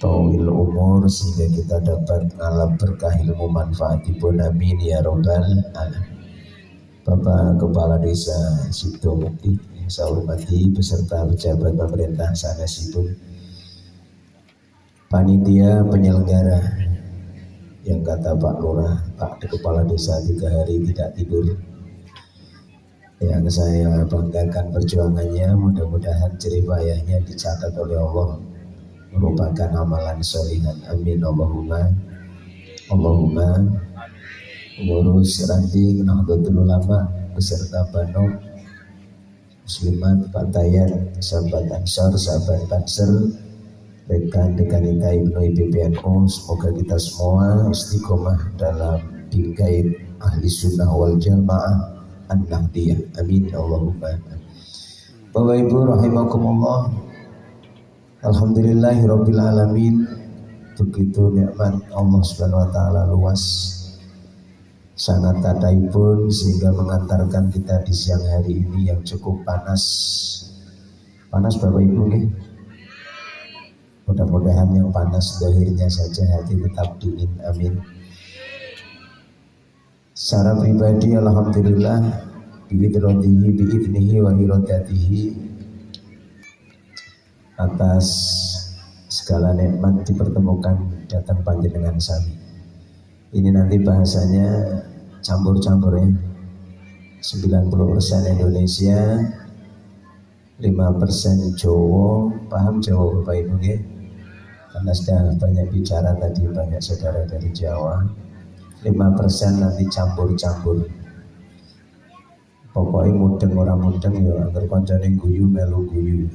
tawil umur sehingga kita dapat ngalap berkah ilmu manfaatipun, amin ya rabbal alamin. Bapak Kepala Desa Sidomukti yang saya hormati beserta pejabat pemerintah sanesipun, panitia penyelenggara yang kata Pak Lurah, Pak Kepala Desa 3 hari tidak tidur, yang saya banggakan perjuangannya, mudah-mudahan jerih payahnya dicatat oleh Allah merupakan amalan sholihan, amin Allahumma. Pengurus ranting Nahdlatul Ulama beserta Bano Muslimat, Patayan, sahabat Ansar, sahabat Banser, rekan-rekan kita Ibnu IPPNU, semoga kita semua istiqomah dalam bingkai ahli sunnah wal jamaah an-nahdiyah, amin Allahumma. Bapak Ibu rahimakumullah, alhamdulillahirabbil alamin. Begitu nikmat Allah Subhanahu wa taala luas, sangat tadaipun sehingga mengantarkan kita di siang hari ini yang cukup panas. Panas Bapak Ibu nih. Mudah-mudahan yang panas zahirnya saja, hati tetap dingin, amin. Secara pribadi alhamdulillah biidratihi biidnihi wa iradatihi, atas segala nikmat dipertemukan datang panjenengan sami. Ini nanti bahasanya campur-campur ya. 90% Indonesia, 5% Jawa. Paham Jawa Bapak Ibu ya? Karena sudah banyak bicara tadi, banyak saudara dari Jawa. 5% nanti campur-campur. Pokoknya mudeng orang mudeng ya, agar koncone guyu melu guyu.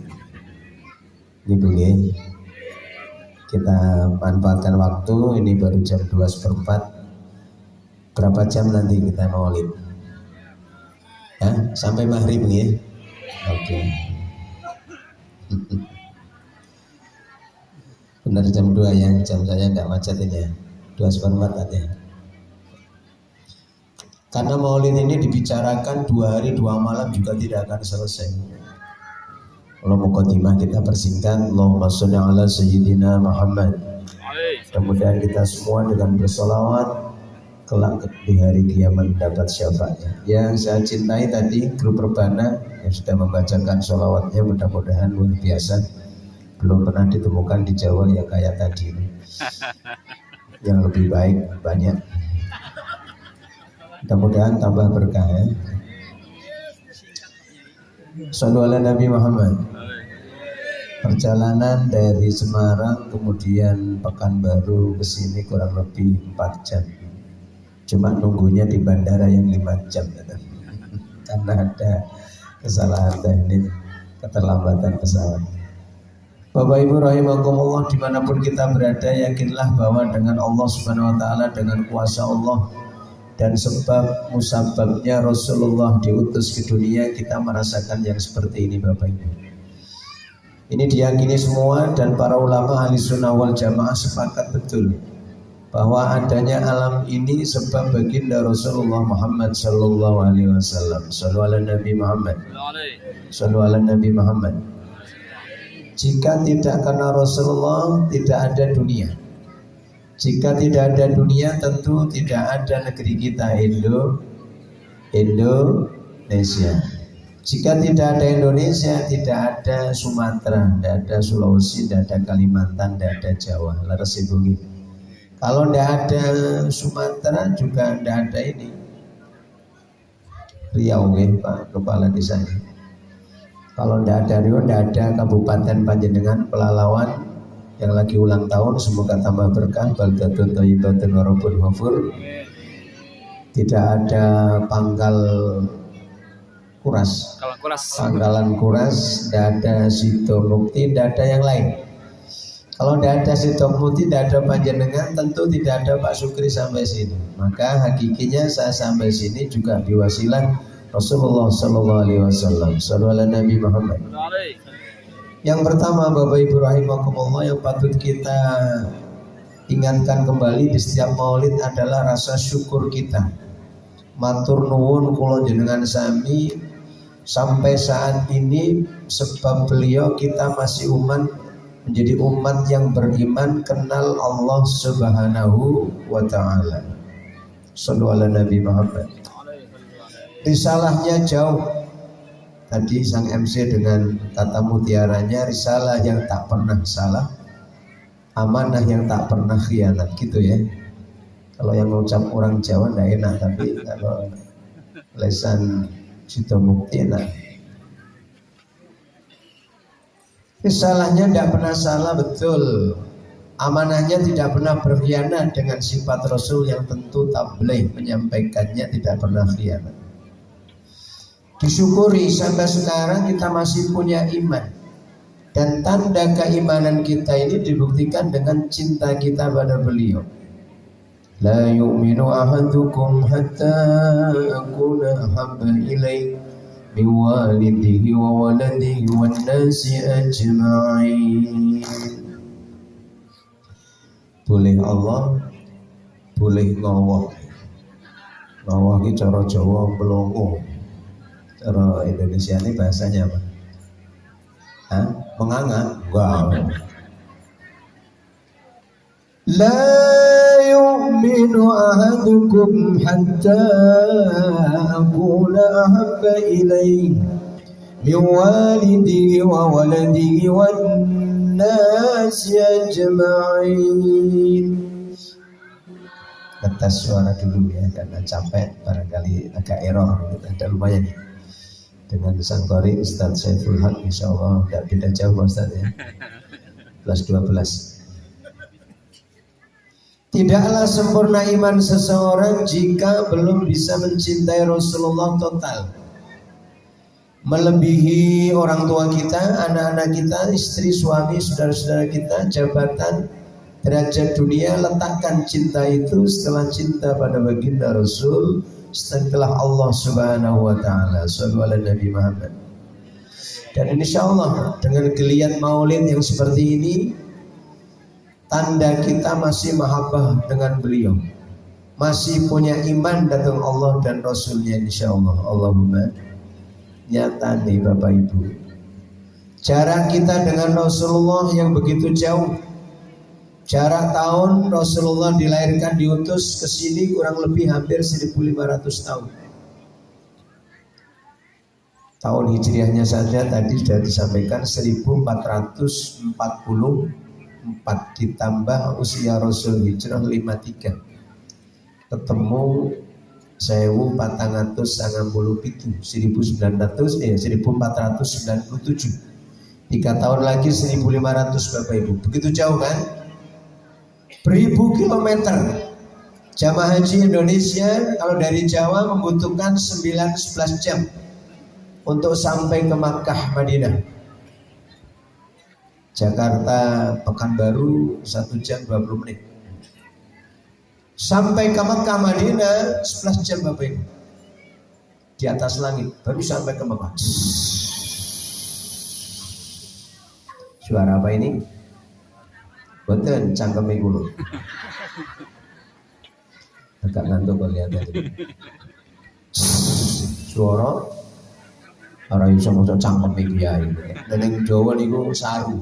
Gitu ya. Kita manfaatkan waktu, ini baru jam 2:04. Berapa jam nanti kita maulid? Ya, sampai maghrib ya? Oke. Benar jam 2 ya, jam saya tidak macet ini ya. 2:04 tadi. Karena maulid ini dibicarakan 2 hari 2 malam juga tidak akan selesai. Kalau mukadimah kita persingkat, Allahumma sholli ala sayyidina Muhammad. Kemudian kita semua dengan bersolawat kelak di hari kiamat mendapat syafaatnya. Yang saya cintai tadi grup Rebana yang sudah membacakan sholawatnya, mudah-mudahan luar biasa. Belum pernah ditemukan di Jawa yang kayak tadi. Yang lebih baik banyak. Mudah-mudahan tambah berkah ya. Shallu ala Nabi Muhammad. Perjalanan dari Semarang kemudian Pekanbaru ke sini kurang lebih 4 jam. Cuma nunggunya di bandara yang 5 jam karena ada kesalahan teknis, keterlambatan pesawat. Bapak Ibu rahimakumullah, dimanapun kita berada, yakinlah bahwa dengan Allah Subhanahu wa taala, dengan kuasa Allah dan sebab musababnya Rasulullah diutus ke dunia, kita merasakan yang seperti ini Bapak Ibu. Ini diyakini semua dan para ulama ahli sunnah wal jamaah sepakat betul bahwa adanya alam ini sebab baginda Rasulullah Muhammad sallallahu alaihi wasallam. Shallu ala Nabi Muhammad. Shallu ala Nabi Muhammad. Jika tidak karena Rasulullah, tidak ada dunia. Jika tidak ada dunia, tentu tidak ada negeri kita Indonesia. Jika tidak ada Indonesia, tidak ada Sumatera, tidak ada Sulawesi, tidak ada Kalimantan, tidak ada Jawa. Leres ibu gitu. Kalau tidak ada Sumatera juga tidak ada ini Riau Pak Kepala Desa. Kalau tidak ada Riau, tidak ada Kabupaten Panjenengan Pelalawan yang lagi ulang tahun, semoga tambah berkah. Baldatun thayyibatun wa rabbun ghafur. Tidak ada Pangkalan Kuras, tidak ada Sidomukti, tidak ada yang lain. Kalau tidak ada Sidomukti, tidak ada Panjenengan, tentu tidak ada Pak Sukri sampai sini. Maka hakikinya saya sampai sini juga diwasilah Rasulullah sallallahu alaihi wasallam. Shallu ala Nabi Muhammad. Yang pertama Bapak Ibu rahimakumullah, yang patut kita ingatkan kembali di setiap maulid adalah rasa syukur kita. Matur nuwun kula jenengan sami sampai saat ini, sebab beliau kita masih umat menjadi umat yang beriman, kenal Allah Subhanahu wa taala. Shallallahu ala Nabi Muhammad. Risalahnya jauh. Tadi sang MC dengan kata mutiaranya, risalah yang tak pernah salah, amanah yang tak pernah khianat, gitu ya. Kalau yang ngucap orang Jawa tidak enak, tapi kalau lesan Sidomukti enak. Risalahnya tidak pernah salah, betul. Amanahnya tidak pernah berkhianat, dengan sifat Rasul yang tentu tabligh, menyampaikannya tidak pernah khianat. Disyukuri sampai sekarang kita masih punya iman. Dan tanda keimanan kita ini dibuktikan dengan cinta kita pada beliau. La yu'minu ahadukum hatta akuna ahabba ilaih min walidihi wa waladihi wan nasi ajma'in. Boleh Allah, boleh ngawah. Ngawah ini cara Jawa pelongo. Cara Indonesia ini bahasanya apa? Hah? Menganga? Wow. La yu'minu ahadukum hatta akuna ahabba ilaih min walidihi wa waladihi wan nasi ajma'in. Ngetes suara dulu ya, karena capek, barangkali agak error gitu. Ada lumayan nih. Dengan sang qori Ustaz Saiful Haq, insyaallah tidak beda jauh Ustaz ya. Kelas 12. Tidaklah sempurna iman seseorang jika belum bisa mencintai Rasulullah total, melebihi orang tua kita, anak-anak kita, istri, suami, saudara-saudara kita, jabatan, derajat dunia. Letakkan cinta itu setelah cinta pada baginda Rasul, setelah Allah Subhanahu wa taala. Shallallahu ala Nabi Muhammad. Dan insyaallah dengan geliat maulid yang seperti ini, tanda kita masih mahabbah dengan beliau, masih punya iman dengan Allah dan Rasulnya, insyaallah. Allahumma nyata nih Bapak Ibu, jarak kita dengan Rasulullah yang begitu jauh. Jarak tahun Rasulullah dilahirkan, diutus ke sini kurang lebih hampir 1500 tahun. Tahun hijriahnya saja tadi sudah disampaikan 1444, ditambah usia Rasul hijrah 53. Ketemu 1497, 1497. 3 tahun lagi 1500 Bapak Ibu. Begitu jauh kan? Beribu kilometer. Jamaah haji Indonesia kalau dari Jawa membutuhkan 9-11 jam untuk sampai ke Makkah Madinah. Jakarta Pekanbaru 1 jam 20 menit. Sampai ke Makkah Madinah 11 jam Bapak Ibu. Di atas langit baru sampai ke Makkah. Suara apa ini? Betul, cangkeme kulo. Agak ngantuk kok lihat tadi. Suara ora iso mosok cangkeme kiai. Ning Jawa niku saru.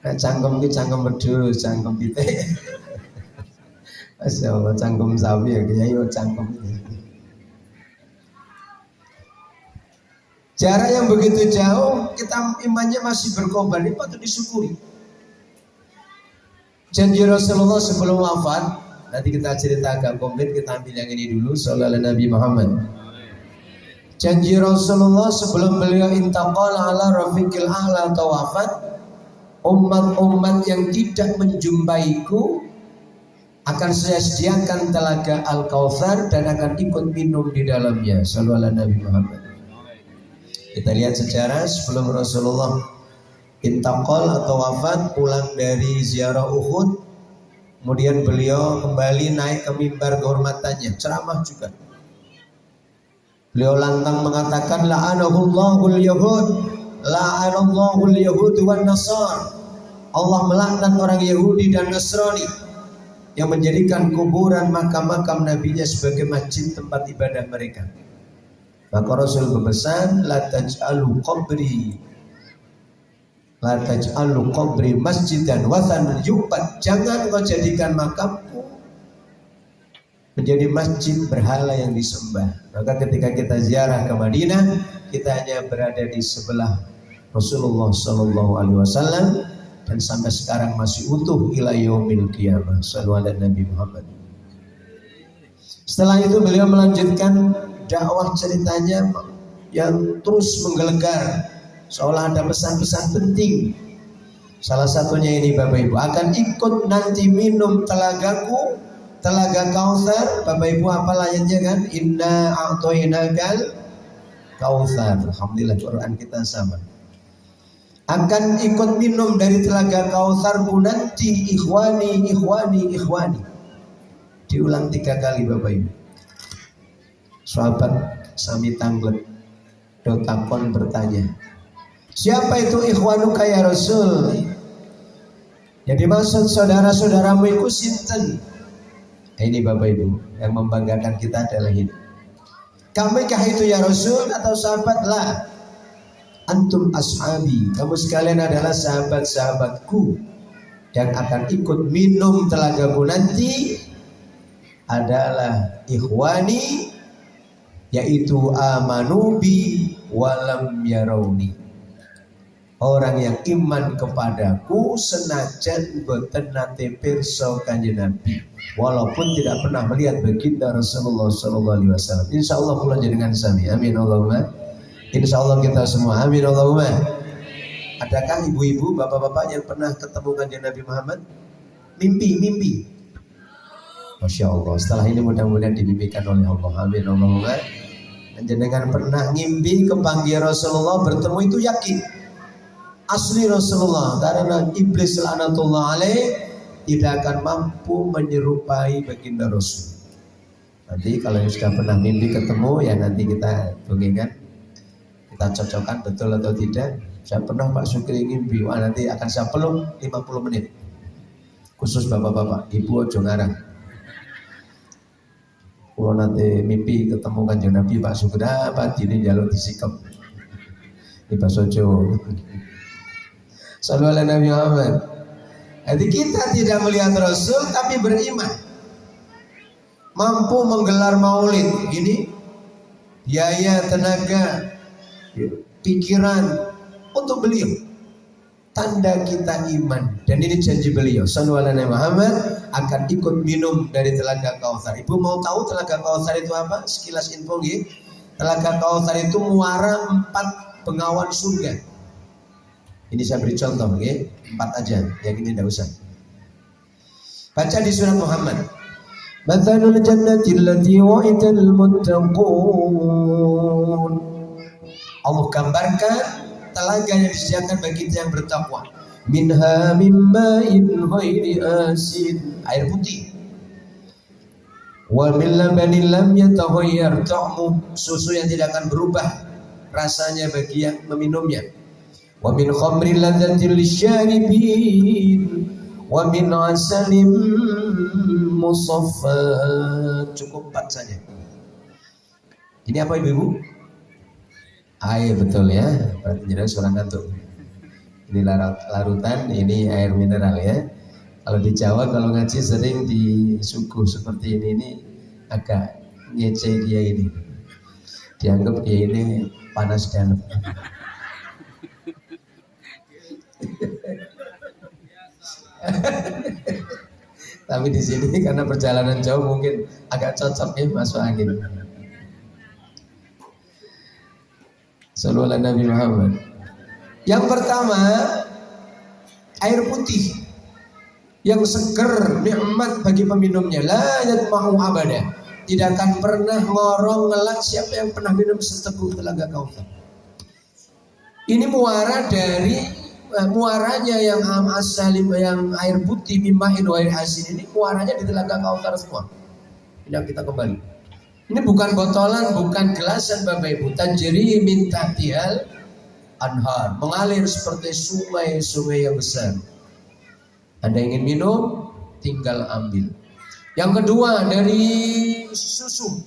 Cangkem ki cangkem wedhus, cangkem pitik. Masyaallah, cangkem sapi ya kiai yo cangkem. Jarak yang begitu jauh, kita imannya masih berkorban, ini patut disyukuri. Janji Rasulullah sebelum wafat, nanti kita cerita agak komplit, kita ambil yang ini dulu. Shallallahu ala Nabi Muhammad. Janji Rasulullah sebelum beliau intaqal ala rafiqil a'la atau wafat, umat-umat yang tidak menjumpaiku akan saya sediakan telaga Al-Kautsar dan akan ikut minum di dalamnya. Shallallahu ala Nabi Muhammad. Kita lihat sejarah sebelum Rasulullah intaqal atau wafat, pulang dari ziarah Uhud, kemudian beliau kembali naik ke mimbar kehormatannya, ceramah juga. Beliau lantang mengatakan la'anahullahul yahud, la'anahullahul yahud wan nasar. Allah melaknat orang Yahudi dan Nasrani yang menjadikan kuburan makam-makam nabinya sebagai masjid tempat ibadah mereka. Maka Rasul berpesan, la taj'alu qabri La taj'alu qabri masjidan wathanan yu'bad. Jangan kau jadikan makamku menjadi masjid berhala yang disembah. Maka ketika kita ziarah ke Madinah, kita hanya berada di sebelah Rasulullah sallallahu alaihi wasallam dan sampai sekarang masih utuh ila yaumil qiyamah. Shallallahu alaihi Nabi Muhammad. Setelah itu beliau melanjutkan dakwah ceritanya yang terus menggelegar, seolah ada pesan-pesan penting. Salah satunya ini Bapak Ibu, akan ikut nanti minum telagaku, telaga Kautsar. Bapak Ibu apa layaknya kan? Inna a'toinakal Kautsar. Alhamdulillah Quran kita sama. Akan ikut minum dari telaga Kautsarku nanti, ikhwani, ikhwani, ikhwani. Diulang 3 kali Bapak Ibu. Sahabat sami tanglet dotakon bertanya, siapa itu ikhwanuka ya Rasul? Jadi maksud saudara-saudaramu itu sinten? Ini Bapak Ibu, yang membanggakan kita adalah ini. Kami kah itu ya Rasul atau sahabat? Lah, antum ashabi, kamu sekalian adalah sahabat-sahabatku yang akan ikut minum telagaku nanti adalah ikhwani, yaitu amanubi walam yarawni, orang yang iman kepadaku senajan boten nate pirsa Kanjeng Nabi, walaupun tidak pernah melihat baginda Rasulullah sallallahu alaihi wasallam. Insyaallah kula jenengan sami. Amin Allahumma. Insyaallah kita semua. Amin Allahumma. Adakah ibu-ibu, bapak-bapak yang pernah ketemu Kanjeng Nabi Muhammad? Mimpi. Masya Allah. Setelah ini mudah-mudahan dimimpikan oleh Allah. Amin Allahumma. Jenengan pernah ngimpi kepanggil Rasulullah, bertemu itu yakin asli Rasulullah, karena iblis laknatullah alaih tidak akan mampu menyerupai baginda Rasul. Nanti kalau yang sudah pernah mimpi ketemu, ya nanti kita dongengkan, kita cocokkan betul atau tidak. Saya pernah Pak Sukri ngimpi, wah nanti akan saya peluk 50 menit. Khusus bapak-bapak, ibu ojo ngarang. Kalau nanti mimpi ketemu Kanjeng Nabi Pak Sukri, Pak ini jalur disikap di Pak Sojo. Sallallahu alaihi Nabi Muhammad. Jadi kita tidak melihat Rasul tapi beriman, mampu menggelar maulid. Ini biaya, tenaga, pikiran untuk beliau. Tanda kita iman. Dan ini janji beliau sallallahu alaihi Muhammad akan ikut minum dari telaga Kautsar. Ibu mau tahu telaga Kautsar itu apa? Sekilas info nggih. Telaga Kautsar itu muara 4 bengawan surga. Ini saya beri contoh, okay? 4 aja, yang ini tidak usah. Baca di surat Muhammad. Mathalul jannati allati wa'idal muttaqun. Allah gambarkan telaga yang disediakan bagi yang bertakwa. Minha mimma'in ghairi asin, air putih. Wa min labanin lam yataghayyar ta'mu, susu yang tidak akan berubah rasanya bagi yang meminumnya. Wa min khamrin ladzatin lisyaribin wa min asalin musaffa. Cukup 4 saja. Ini apa ibu-ibu? Air, betul ya. Berarti jelas orang ngantuk. Ini larutan, ini air mineral ya. Kalau di Jawa kalau ngaji sering disuguh seperti ini agak ngece dia ini. Dianggap dia ini panas dalam. Tapi di sini karena perjalanan jauh mungkin agak cocok ya masuk angin. Sallallahu alaihi Nabi Muhammad. Yang pertama, air putih yang seger, nikmat bagi peminumnya. La yatma'u abada. Tidak akan pernah ngorong ngelak siapa yang pernah minum seteguk telaga Kautsar. Ini muaranya yang asalim, yang air putih, mimahin wa air asin, ini muaranya di telaga Kautsar semua. Ini kita kembali. Ini bukan botolan, bukan gelasan Bapak Ibu. Tajri min tahtihal anhar, mengalir seperti sungai-sungai yang besar. Anda ingin minum, tinggal ambil. Yang kedua dari susu.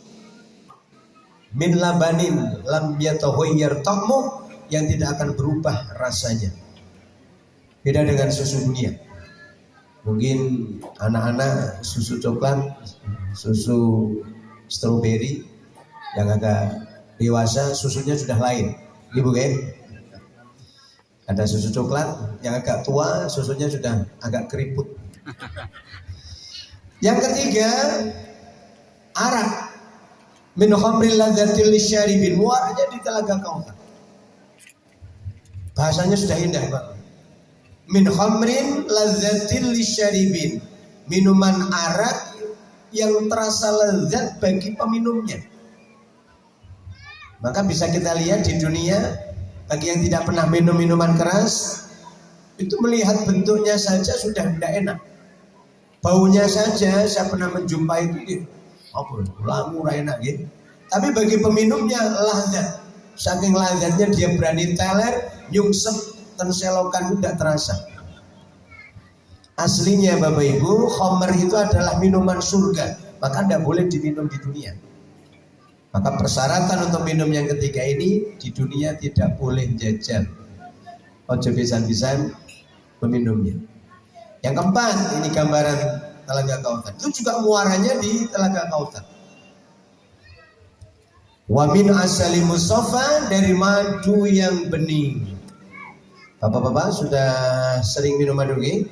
Min labanin lam yataghayyar ta'mu, yang tidak akan berubah rasanya. Beda dengan susu dunia. Mungkin anak-anak susu coklat, susu stroberi, yang agak dewasa susunya sudah lain. Ibu kan? Ada susu coklat, yang agak tua susunya sudah agak keriput. Yang ketiga, arak. Min khamril ladzatil lisyaribin, muaranya di Telaga Kautsar. Bahasanya sudah indah, Pak. Min khamrin ladzatil lisyaribin, minuman arak yang terasa lezat bagi peminumnya. Maka bisa kita lihat di dunia, bagi yang tidak pernah minum minuman keras, itu melihat bentuknya saja sudah tidak enak. Baunya saja saya pernah menjumpai itu, apa? Lamu enak gitu. Tapi bagi peminumnya lazat. Saking lazatnya dia berani teler, nyungsep, tenselokan tidak terasa. Aslinya Bapak Ibu, khamr itu adalah minuman surga, maka tidak boleh diminum di dunia. Maka persyaratan untuk minum yang ketiga ini di dunia tidak boleh jajal. Ojo pisan-pisan meminumnya. Yang keempat, ini gambaran Telaga Kautsar. Itu juga muaranya di Telaga Kautsar. Wa min asali musaffa, dari madu yang bening. Bapak-bapak sudah sering minum madu ini?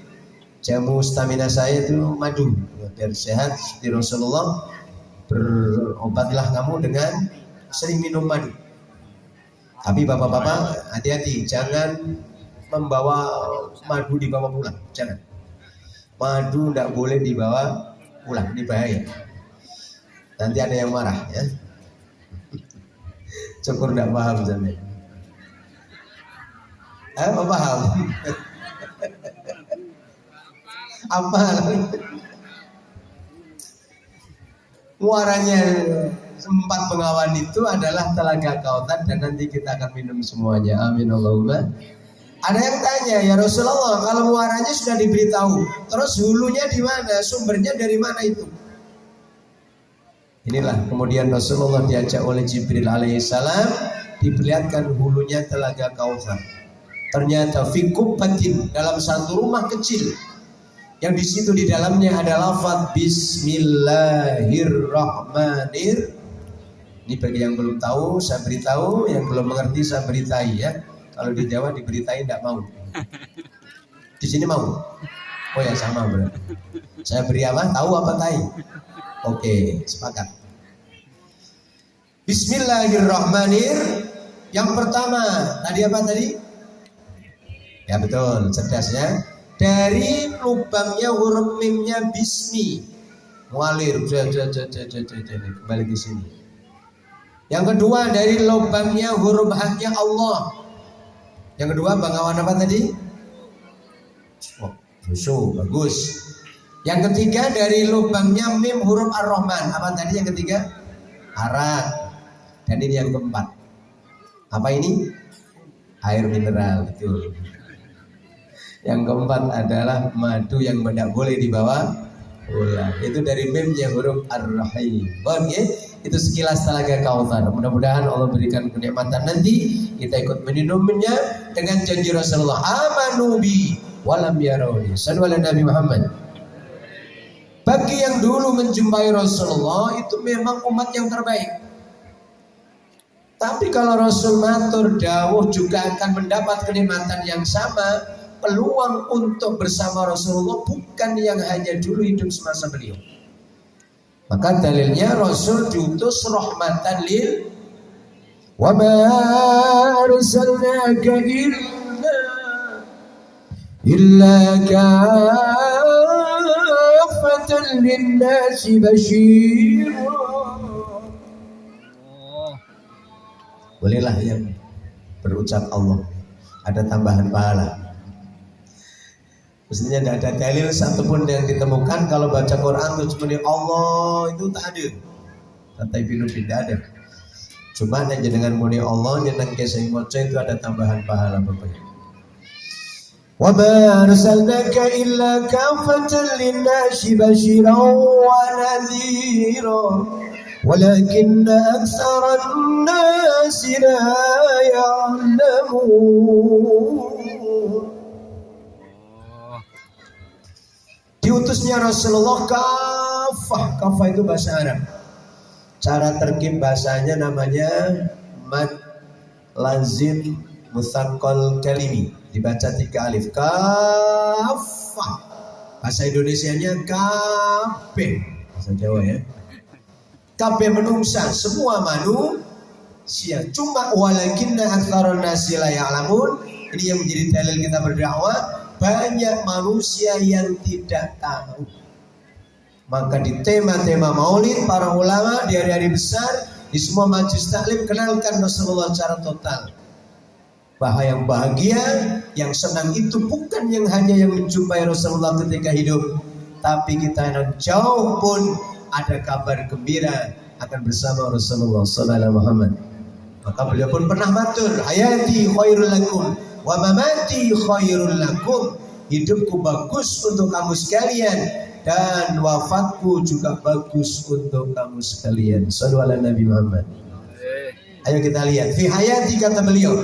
Jamu stamina saya itu madu. Biar sehat seperti Rasulullah, berobatlah kamu dengan sering minum madu. Tapi bapak-bapak hati-hati, jangan membawa madu dibawa pulang, jangan. Madu tidak boleh dibawa pulang, ini bahaya. Nanti ada yang marah ya. Syukur tidak paham sampai. Apa paham? Apa? Muaranya sempat pengawan itu adalah Telaga Kautsar, dan nanti kita akan minum semuanya. Amin Allahumma. Ada yang tanya, ya Rasulullah, kalau muaranya sudah diberitahu, terus hulunya di mana? Sumbernya dari mana itu? Inilah kemudian Rasulullah diajak oleh Jibril alaihissalam, diperlihatkan hulunya Telaga Kautsar. Ternyata fi kubbatin, dalam satu rumah kecil, yang di situ di dalamnya ada lafaz Bismillahirrahmanirrahim. Ini bagi yang belum tahu saya beritahu, yang belum mengerti saya beritai ya. Kalau di Jawa diberitain tidak mau. Di sini mau. Oh ya sama bro. Saya beri apa? Tahu apa tai? Oke, sepakat. Bismillahirrahmanirrahim. Yang pertama, tadi apa tadi? Ya betul, cerdasnya. Dari lubangnya huruf mimnya bismi, mualir, kembali ke sini. Yang kedua dari lubangnya huruf haknya Allah. Yang kedua banggawan apa tadi? Oh, susu, bagus. Yang ketiga dari lubangnya mim huruf ar-Rahman. Apa tadi yang ketiga? Arak. Dan ini yang keempat. Apa ini? Air mineral, betul. Yang keempat adalah madu yang tidak boleh dibawa pulang. Itu dari mimnya huruf ar-Rahim. Oke, itu sekilas Telaga Kautsar. Mudah-mudahan Allah berikan kenikmatan nanti kita ikut meminumnya dengan janji Rasulullah. Amanu bi walam yarawni. Sallu ala Nabi Muhammad. Bagi yang dulu menjumpai Rasulullah itu memang umat yang terbaik. Tapi kalau Rasul matur dawuh juga akan mendapat kenikmatan yang sama. Peluang untuk bersama Rasulullah bukan yang hanya dulu hidup semasa beliau. Maka dalilnya Rasul diutus rahmatan lil wa ma arsalnaka illa kaffatan lin-nasi basyira. Bolehlah yang berucap Allah ada tambahan pahala. Mestinya tidak ada dalil satupun yang ditemukan kalau baca Quran terus muni Allah itu tak ada. Kata Ibnu tidak ada. Cuma hanya dengan muni Allah nyeneng kesing moco itu ada tambahan pahala Bapak. Wa ma arsalnaka illa kaffatan lin-nasi basyiran wa nadhira walakinna aktsaran nasi la ya'lamun. Diutusnya Rasulullah kafah. Kafah itu bahasa Arab. Cara terkib bahasanya namanya mad lazim musaqqal kalimi. Dibaca 3 alif. Kafah. Bahasa Indonesianya kabeh. Bahasa Jawa ya. Kabeh menungsa, semua manusia. Cuma walakinna aktsarun nasi la ya'lamun. Ini yang menjadi dalil kita berdakwah. Banyak manusia yang tidak tahu. Maka di tema-tema maulid para ulama di hari-hari besar, di semua majelis taklim, kenalkan Rasulullah secara total. Bahwa yang bahagia, yang senang itu bukan yang hanya yang menjumpai Rasulullah ketika hidup, tapi kita yang jauh pun ada kabar gembira akan bersama Rasulullah sallallahu Muhammad. Maka beliau pun pernah matur, hayati khairul lakum wa mamati khairul lakum. Hidupku bagus untuk kamu sekalian dan wafatku juga bagus untuk kamu sekalian. Sallu ala Nabi Muhammad. Ayo kita lihat. Fi hayati kata beliau,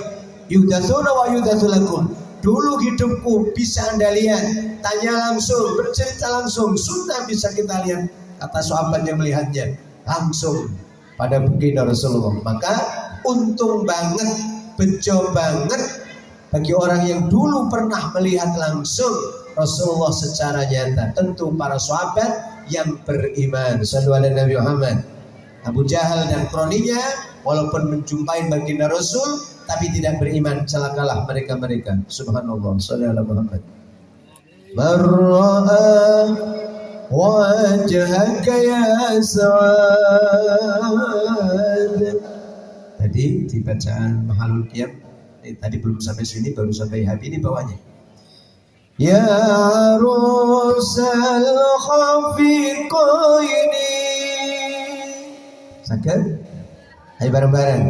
yudatsuna wa yudatsu lakum. Dulu hidupku bisa Anda lihat, tanya langsung, bercerita langsung, sunnah bisa kita lihat. Kata sahabat yang melihatnya langsung pada baginda Rasulullah. Maka untung banget, bejo banget bagi orang yang dulu pernah melihat langsung Rasulullah secara nyata. Tentu para sahabat yang beriman. Sallu ala Nabi Muhammad. Abu Jahal dan kroninya walaupun menjumpai baginda Rasul tapi tidak beriman, celakalah mereka-mereka. Subhanallah. Sallu ala Muhammad. Marra'a wajhaka ya Sa'ad. Tadi di bacaan Mahalul Qiyam, tadi belum sampai sini, baru sampai habis ini bawahnya. Ya rusal khafiqaini. Sakit? Ayo bareng-bareng.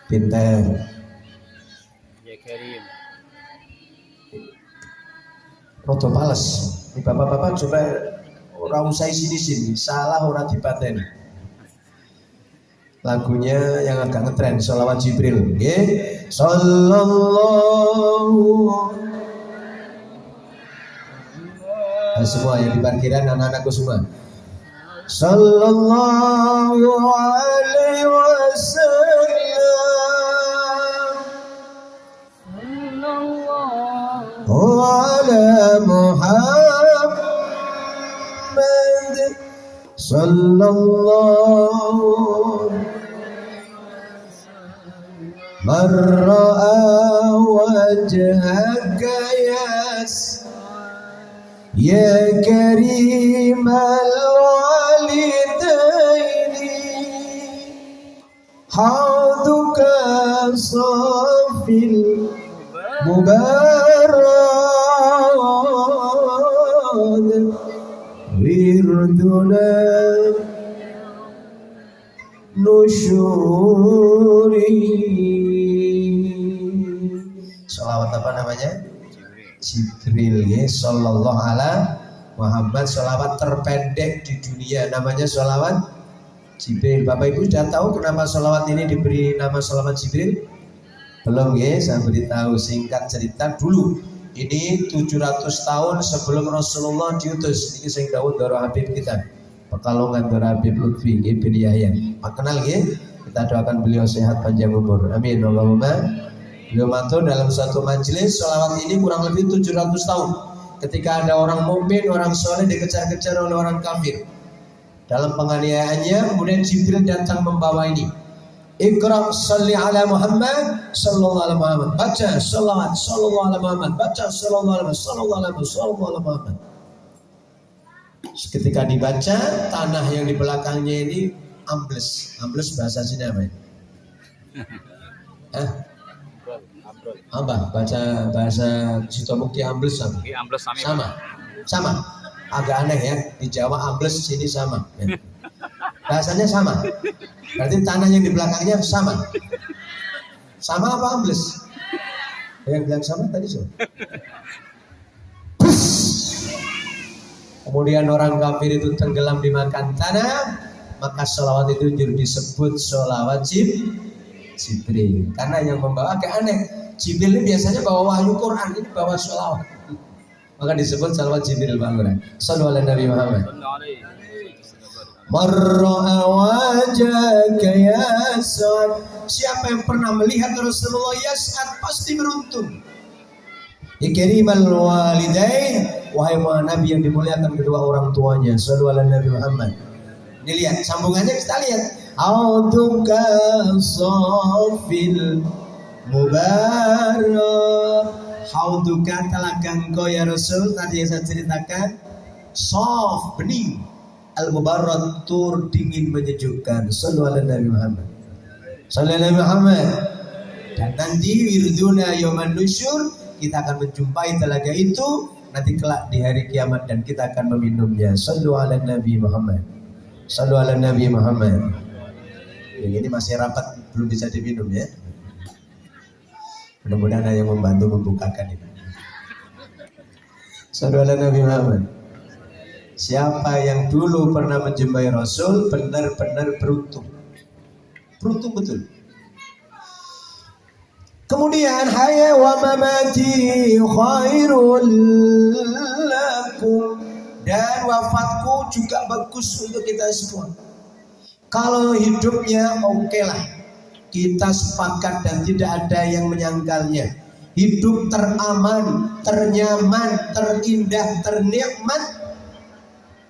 Pintar. Ya Karim. Roto pales. Ini bapak-bapak coba ora usah sini-sini, salah ora dipaten. Lagunya yang agak ngetren, sholawat Jibril. Nggih. Sallallahu. Semua yang di parkiran anak-anakku semua. Sallallahu alaihi wasallam. Sallallahu ala Muhammad. Sallallahu marra'a wajhaka ya karimal walidaini hauduka safil mubarad wirduna nusyuri. Salawat apa namanya? Jibril ya, sallallahu ala Muhammad. Salawat terpendek di dunia namanya salawat Jibril. Bapak Ibu sudah tahu kenapa salawat ini diberi nama salawat Jibril? Belum ya, saya beritahu singkat cerita dulu. Ini 700 tahun sebelum Rasulullah diutus. Ini sing dawuh Dara Habib kita. Pekalongan Dara Habib Lutfi bin Yahya. Kenal ya? Kita doakan beliau sehat panjang umur. Amin. Allahumma. Beliau matur dalam satu majelis salawat ini kurang lebih 700 tahun. Ketika ada orang mukmin, orang soleh dikejar-kejar oleh orang kafir. Dalam penganiayaannya, kemudian Jibril datang membawa ini. Iqra salli ala Muhammad sallallahu alaihi Muhammad. Baca salawat sallallahu alaihi Muhammad. Baca sallallahu alaihi Muhammad. Ketika dibaca, tanah yang di belakangnya ini ambles. Ambles bahasa sini apa ya? Apa? Baca bahasa Sitomukti ambles sama? Sama. Agak aneh ya. Di Jawa ambles sini sama. Ya. Bahasanya sama. Berarti tanah yang di belakangnya sama. Sama apa ambles? Yang bilang sama tadi so. Kemudian orang kafir itu tenggelam dimakan tanah, maka sholawat itu disebut sholawat Jibril. Karena yang membawa agak aneh. Jibril ini biasanya bawa wahyu Quran, ini bawa sholawat. Maka disebut salawat Jibril Pak Lurah. Sallallahu alaihi Nabi Muhammad. Marra wajhaka ya Sa'ad. Siapa yang pernah melihat Rasulullah ya Sa'ad pasti beruntung. Ikrimal walidain, wahai Nabi yang dimuliakan kedua orang tuanya. Sallallahu alaihi Nabi Muhammad. Dilihat sambungannya, kita lihat. Auduka safil mubarak. Auduka telaga engkau ya Rasul, tadi yang saya ceritakan. Sof, bening. Al-mubarak, tur dingin menyejukkan. Sallallahu alaihi Nabi Muhammad. Sallallahu alaihi Muhammad. Dan nanti wirduna yauman nusyur, kita akan menjumpai telaga itu nanti kelak di hari kiamat dan kita akan meminumnya. Sallallahu alaihi Nabi Muhammad. Sallallahu alaihi Nabi Muhammad. Yang ini masih rapat, belum bisa diminum ya. Mudah-mudahan ada yang membantu membukakan ini. Sallallahu alaihi Nabi Muhammad. Siapa yang dulu pernah menjumpai Rasul benar-benar beruntung. Beruntung betul. Kemudian haya wa mamati khairul lakum, dan wafatku juga bagus untuk kita semua. Kalau hidupnya oke lah, kita sepakat dan tidak ada yang menyangkalnya. Hidup teraman, ternyaman, terindah, ternikmat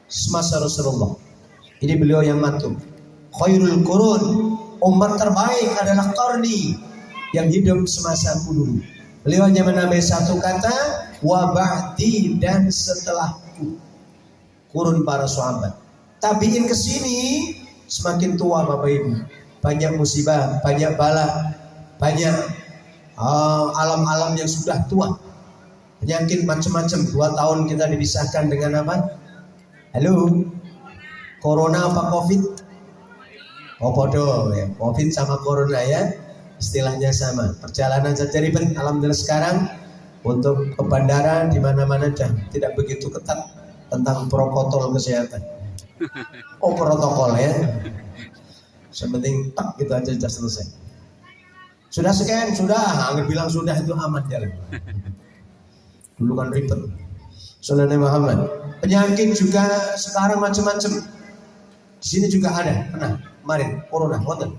semasa Rasulullah. Ini beliau yang matur. Khairul qurun, umat terbaik adalah qarni, yang hidup semasa dulu. Beliau hanya menambah satu kata, wa ba'di, dan setelahku. Kurun para sahabat. Tabiin ke sini semakin tua Bapak Ibu. Banyak musibah, banyak bala, banyak alam-alam yang sudah tua. Penyakit macam-macam. 2 tahun kita dipisahkan dengan apa? Halo, corona apa covid? Oh bodoh ya, covid sama corona ya, istilahnya sama. Perjalanan saja ribet. Alhamdulillah sekarang untuk ke bandara di mana-mana dah tidak begitu ketat tentang protokol kesehatan. Oh protokol ya, sepenting tak gitu aja sudah selesai. Sudah scan, sudah. Angger bilang sudah itu aman jalan. Dulu kan ribet. Sallallahu Muhammad. Penyakit juga sekarang macam-macam. Di sini juga ada, pernah kemarin corona, boten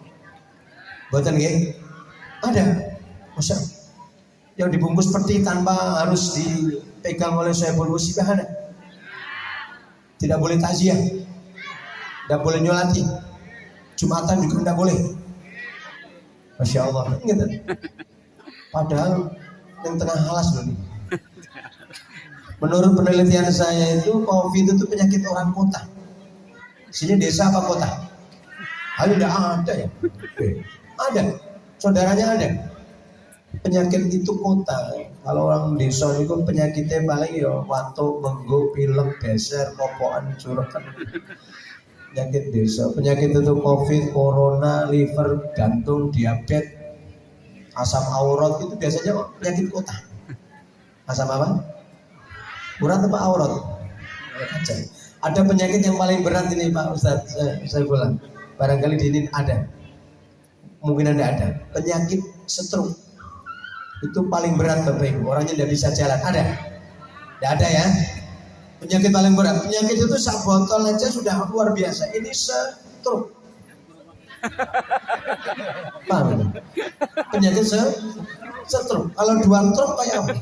nggih? Ada. Masa yang dibungkus peti tanpa harus dipegang oleh Saiful Musibah ada. Tidak boleh takziah, tidak boleh nyolati, Jumatan juga tidak boleh. Masya Allah, gitu. Padahal yang tengah halas loh. Menurut penelitian saya itu COVID itu penyakit orang kota. Sini desa apa kota? Hal tidak ada ya? Ada, saudaranya ada. Penyakit itu kota. Kalau orang desa itu penyakitnya paling ya watuk, menggo, pilek, geser, kopokan, curahkan. Penyakit desa. Penyakit itu COVID, corona, liver, jantung, diabetes, asam aurat itu biasanya penyakit kota. Asam apa? Urat apa aurat? Ada penyakit yang paling berat ini Pak Ustadz, saya bilang barangkali di ini ada, mungkin ada penyakit stroke. Itu paling berat Bapak Ibu, orangnya tidak bisa jalan. Ada? Tidak ada ya? Penyakit paling berat, penyakit itu sak botol aja sudah luar biasa. Ini stroke. Paham? Penyakit stroke. Kalau 2 truk kayak apa?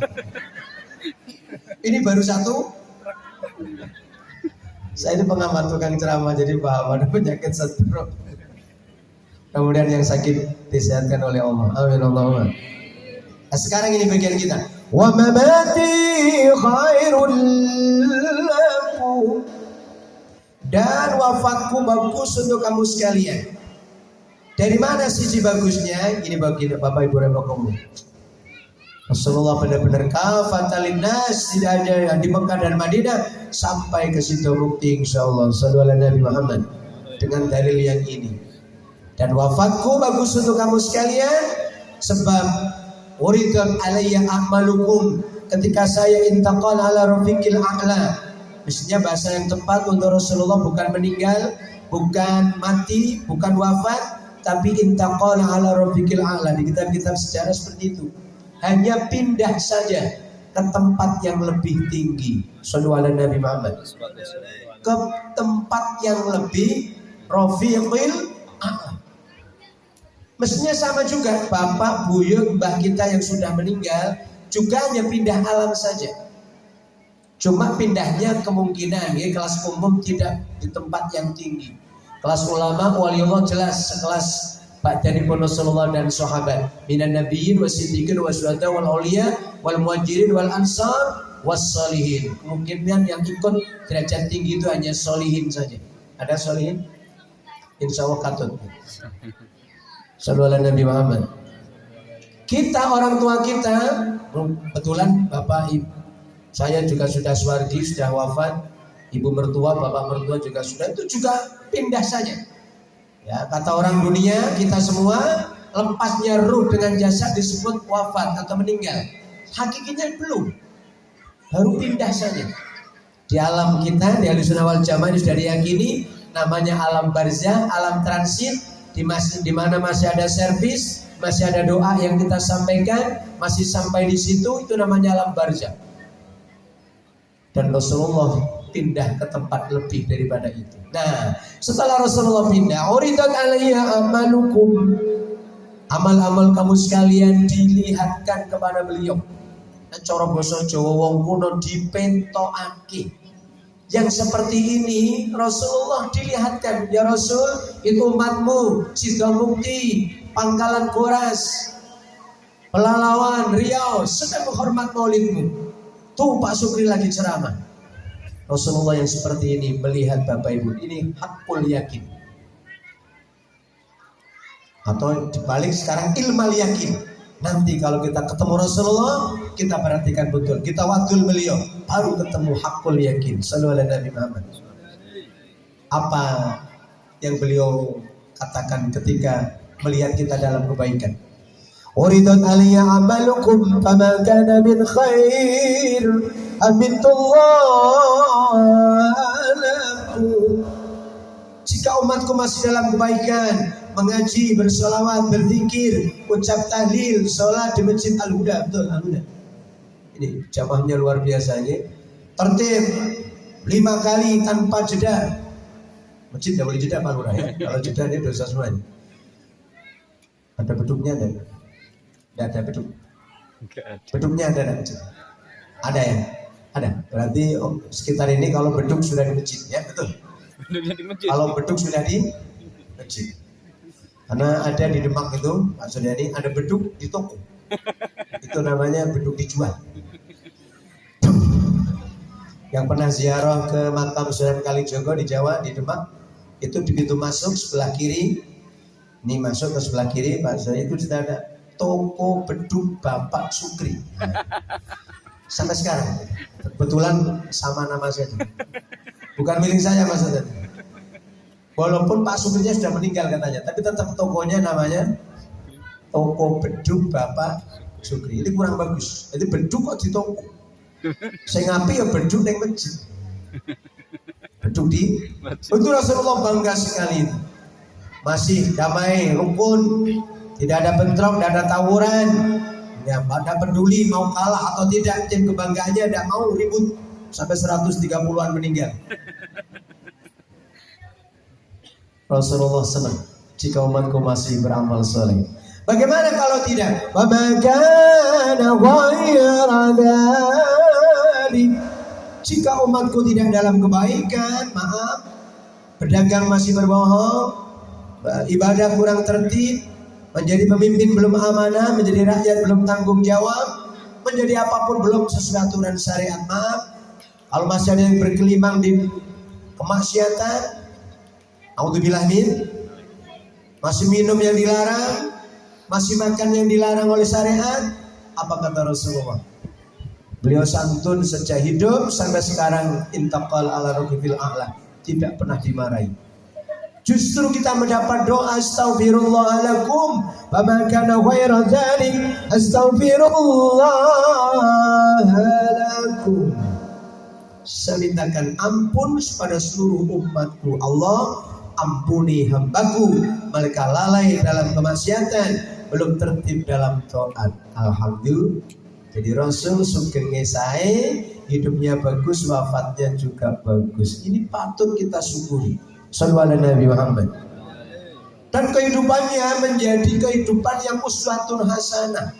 Ini baru 1. Saya ini pengamat tukang ceramah jadi paham ada penyakit stroke. Kemudian yang sakit disehatkan oleh Allah. Amin Allahumma. Nah, sekarang ini bagian kita. Wa mamati khairul lakum, dan wafatku bagus untuk kamu sekalian. Dari mana sisi bagusnya? Ini bagi Bapak Ibu Remokomu. Rasulullah benar-benar kafatalin nas, tidak ada yang di Mekah dan Madinah sampai ke situ bukti insyaallah. Sallallahu alaihi Nabi Muhammad dengan dalil yang ini. Dan wafatku bagus untuk kamu sekalian sebab uridat alayya a'malukum, ketika saya intaqal ala rafiqil a'la. Mestinya bahasa yang tepat untuk Rasulullah bukan meninggal, bukan mati, bukan wafat, tapi intaqal ala rafiqil a'la. Di kitab-kitab sejarah seperti itu. hanya pindah saja ke tempat yang lebih tinggi. Shallallahu alaihi Nabi Muhammad. Ke tempat yang lebih rafiqil a'la. Mestinya sama juga, bapak, buyut, mbah kita yang sudah meninggal juga hanya pindah alam saja. Cuma pindahnya kemungkinan ya, kelas umum tidak di tempat yang tinggi. Kelas ulama waliullah jelas sekelas Ba'dani Rasulullah dan sahabat minan nabiyyin wasiddiqin wasyuhada wal auliya wal muhajirin wal ansar was solihin. Kemungkinan yang ikut derajat tinggi itu hanya solihin saja. Ada solihin? Insya Allah katut. Sallallahu alaihi Nabi Muhammad. Kita orang tua kita, kebetulan bapak ibu saya juga sudah suwardi, sudah wafat. Ibu mertua, bapak mertua juga sudah, itu juga pindah saja. Ya, kata orang dunia kita semua lepasnya ruh dengan jasad disebut wafat atau meninggal. Hakikatnya belum, baru pindah saja. Di alam kita di Ahlussunnah wal Jamaah ini sudah diyakini namanya alam barzah, alam transit, di mana masih ada servis, masih ada doa yang kita sampaikan, masih sampai di situ, itu namanya alam barzah. Dan Rasulullah pindah ke tempat lebih daripada itu. Nah, setelah Rasulullah pindah, uridat alayya amalukum, amal-amal kamu sekalian dilihatkan kepada beliau. Cara basa Jawa wong kuno dipentokake. Yang seperti ini Rasulullah dilihatkan, ya Rasul, itu umatmu Sido Mukti, Pangkalan Goras, Pelalawan, Riau sedang menghormat maulidmu. Tuh Pak Sukri lagi ceramah. Rasulullah yang seperti ini melihat Bapak Ibu, ini hakul yakin. Atau dibalik sekarang ilmal yakin. Nanti kalau kita ketemu Rasulullah, kita perhatikan betul, kita wadul beliau, baru ketemu hakul yakin. Sallallahu alaihi Nabi Muhammad. Apa yang beliau katakan ketika melihat kita dalam kebaikan? Uridat aliyya amalukum fama kana min khair amintullahu. Jika umatku masih dalam kebaikan, mengaji, bersolawat, berzikir, ucap tahlil, sholat di masjid Al-Huda. Betul, Al-Huda. Ini jamaahnya luar biasa ini. Tertib 5 kali tanpa jeda. Masjid tidak boleh jeda Pak Lurah ya. Kalau jeda ini dosa semuanya. Ada beduknya ada? Tidak ada beduk. Beduknya ada enggak? Ada ya? Ada. Berarti sekitar ini kalau beduk sudah di masjid ya, betul. Kalau beduk sudah di masjid. Karena ada di Demak itu, Pak Suryani, ada beduk di toko. Itu namanya beduk dijual. Yang pernah ziarah ke makam Sunan Kalijogo di Jawa, di Demak, itu di pintu masuk sebelah kiri. Ini masuk ke sebelah kiri, Pak Suryani, itu sudah ada toko beduk Bapak Sukri. Sampai sekarang kebetulan sama nama saya, bukan milik saya Mas Ustaz. Walaupun Pak Sukrinya sudah meninggal katanya, tapi tetap tokonya namanya toko beduk Bapak Sukri. Ini kurang bagus. Jadi beduk kok di toko. Saya ngapi ya beduk yang masjid. Beduk di itu Rasulullah bangga sekali. Masih damai, rukun, tidak ada bentrok, tidak ada tawuran. Ya, pada peduli mau kalah atau tidak, tim kebanggaannya tidak mau ribut sampai 130-an meninggal. Rasulullah senang jika umatku masih beramal soleh. Bagaimana kalau tidak? Wa ma kana ghayra dzalik. Jika umatku tidak dalam kebaikan, maaf, berdagang masih berbohong, ibadah kurang tertib, menjadi pemimpin belum amanah, menjadi rakyat belum tanggung jawab, menjadi apapun belum sesuai aturan syariat, maaf. Kalau masih ada yang berkelimang di kemaksiatan, a'udzubillah min, masih minum yang dilarang, masih makan yang dilarang oleh syariat, apa kata Rasulullah? Beliau santun sejak hidup sampai sekarang, intaqal ala rukifil a'la, tidak pernah dimarahi. Justru kita mendapat doa astaghfirullahaladzim wa ma kana ghaira dzalik astaghfirullahaladzim. Saya mintakan ampun kepada seluruh umatku. Allah ampuni hambaku, mereka lalai dalam kemaksiatan, belum tertib dalam taat. Alhamdulillah. Jadi Rasul sugeng sae, hidupnya bagus, wafatnya juga bagus. Ini patut kita syukuri. Shallallahu alaihi Nabi Muhammad. Dan kehidupannya menjadi kehidupan yang uswatun hasanah.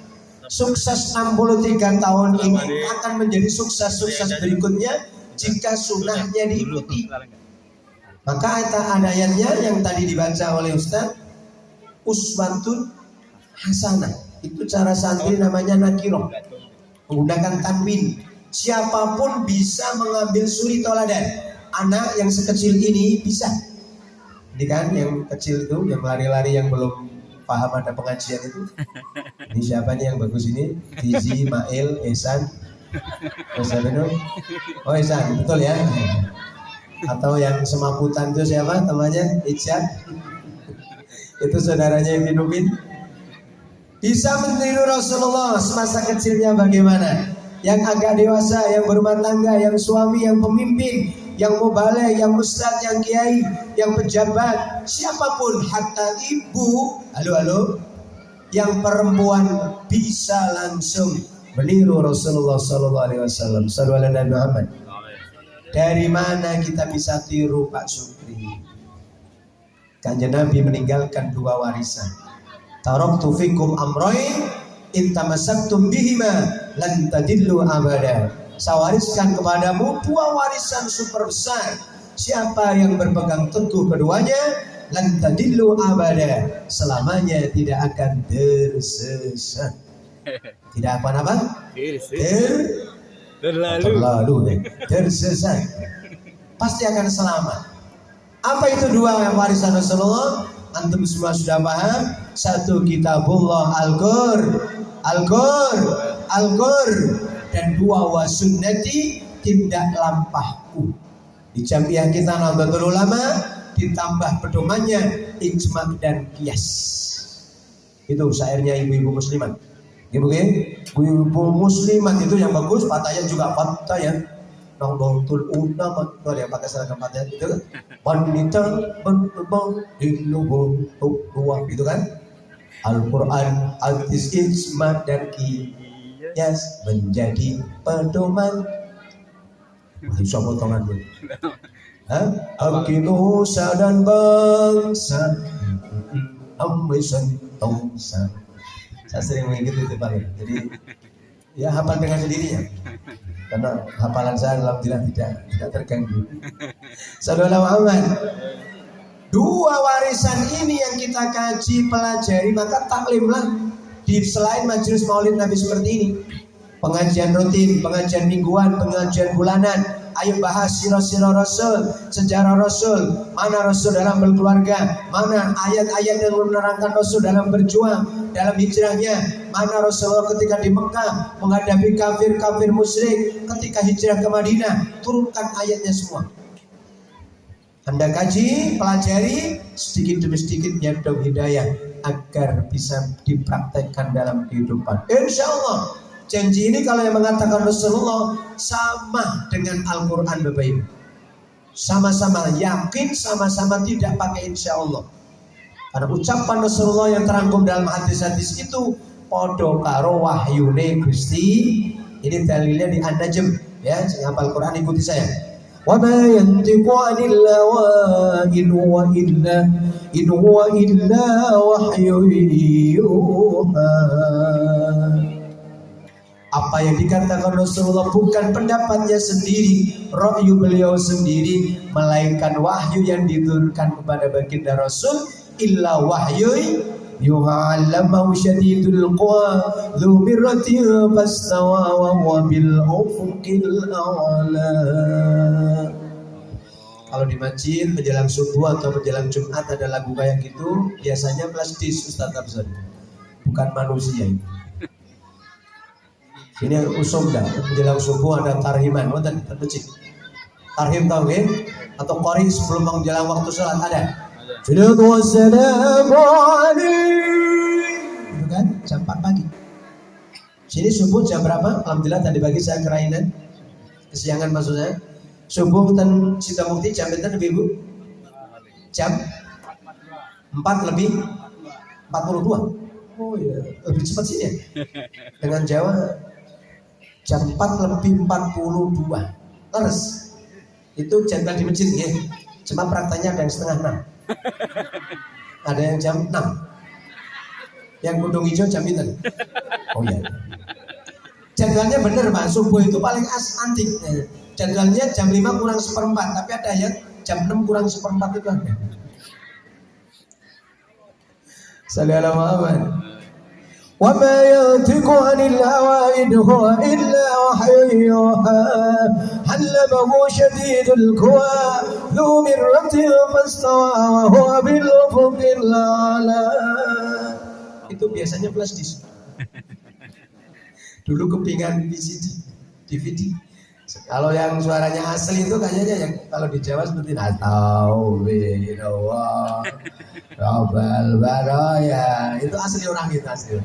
Sukses 63 tahun ini akan menjadi sukses-sukses berikutnya jika sunnahnya diikuti. Maka ada ayatnya yang tadi dibaca oleh Ustaz, uswatun hasanah. Itu cara santri namanya nakiroh, menggunakan tanwin. Siapapun bisa mengambil suri toladan. Anak yang sekecil ini bisa. Ini kan yang kecil itu, yang lari-lari, yang belum paham ada pengajian itu. Ini siapa nih yang bagus ini? Fizi, Mail, Ehsan. Oh Ehsan, betul ya. Atau yang semaputan itu siapa temannya? Ijat. Itu saudaranya yang dinubin. Bisa meniru Rasulullah semasa kecilnya bagaimana. Yang agak dewasa, yang berumah tangga, yang suami, yang pemimpin, yang mubalek, yang ustadz, yang kiai, yang pejabat, siapapun, hatta ibu, halo, yang perempuan bisa langsung meniru Rasulullah Sallallahu Alaihi Wasallam. Sallallahu Alaihi Nabi Muhammad. Dari mana kita bisa tiru Pak Supri? Kanjeng Nabi meninggalkan 2 warisan. Taraktu fikum amroin intamasaktum bihima lan tadillu abada. Saya wariskan kepadamu 2 warisan super besar. Siapa yang berpegang teguh keduanya, lan tadillu abada, selamanya tidak akan tersesat. Tidak apa-apa? Terlalu tersesat. Pasti akan selamat. Apa itu 2 warisan Rasulullah? Antum semua sudah paham. 1 kitabullah Al-Qur, dan 2 wasunnati, tindak lampahku. Di jamiah kita Nahdlatul Ulama ditambah pedomannya ijma dan qiyas. Itu syairnya ibu-ibu muslimat. Ibu-ibu muslimat itu yang bagus, patahnya juga patah ya. Nahdlatul Ulama itu yang pakai seragam patah itu kan. Wanita berkembang di lubung tua itu kan. Al-Quran, hadis, ijma dan qiyas menjadi pedoman. Bisa potongan dulu. Akinusa dan bangsa, ambisan tongsa. Saya sering mengikuti itu Pak. Jadi ya hafal dengan sendirinya. Karena hafalan saya alhamdulillah tidak terganggu. Sallallahu Muhammad. 2 warisan ini yang kita kaji, pelajari, maka taklimlah di selain majelis maulid Nabi seperti ini. Pengajian rutin, pengajian mingguan, pengajian bulanan. Ayo bahas sirah-sirah Rasul, sejarah Rasul, mana Rasul dalam berkeluarga, mana ayat-ayat yang menerangkan Rasul dalam berjuang, dalam hijrahnya, mana Rasulullah ketika di Mekah menghadapi kafir-kafir musyrik, ketika hijrah ke Madinah, turunkan ayatnya semua. Anda kaji, pelajari, sedikit demi sedikit nyadong hidayah agar bisa dipraktekkan dalam kehidupan. Insya Allah, janji ini kalau yang mengatakan Rasulullah sama dengan Al-Quran Bapak Ibu. Sama-sama yakin, sama-sama tidak pakai insya Allah. Karena ucapan Rasulullah yang terangkum dalam hadis-hadis itu podo karo wahyune Gusti. Ini dalilnya di An-Najm ya, sing hafal Quran ikuti saya. Wa ma yantiqu 'anil hawa in huwa illa wahyun yuha. Apa yang dikatakan Rasulullah bukan pendapatnya sendiri, ra'yu beliau sendiri, melainkan wahyu yang diturunkan kepada baginda Rasul. Illa wahyu yuha 'allamahu syadidul quwa dzu mirratin fastawa wa huwa bil ufuqil a'la. Kalau di masjid menjelang subuh atau menjelang Jumat ada lagu kayak gitu, biasanya plastis Ustaz Abzan, bukan manusia ini. Ini usum dah, menjelang subuh ada tarhiman, wonten masjid. Tarhim tahu kan? Atau qori sebelum menjelang waktu salat ada. Salatu wassalamu alaihi. Itu kan jam 4 pagi. Sini subuh jam berapa? Alhamdulillah tadi pagi saya kerainan. Kesiangan maksudnya. Subuh dan Sita Mukti jam berapa Ibu? Jam 4 lebih 42. Oh ya, lebih cepat sih ya. Dengan Jawa jam 4 lebih 42. Terus itu jadwal di masjid ya. Cuma prakteknya ada yang setengah 6. Ada yang jam 6. Yang kudung hijau jam itu. Oh iya. Jadwalnya bener Pak, subuh itu paling antik. Jadwalnya jam 5 kurang seperempat, tapi ada yang jam 6 kurang seperempat itu ada. Sallallahu alaihi wa ma yantiqu 'anil hawa in huwa illa wahyun yuha 'allamahu shadidul quwa dhu mirratin fastawa wa huwa bil ufuqil a'la. Itu biasanya flash disk. Dulu kepingan VCD, DVD. Kalau yang suaranya asli itu kayaknya yang kalau di Jawa seperti atau binawa Rabbal baraya. Itu asli orang itu asli.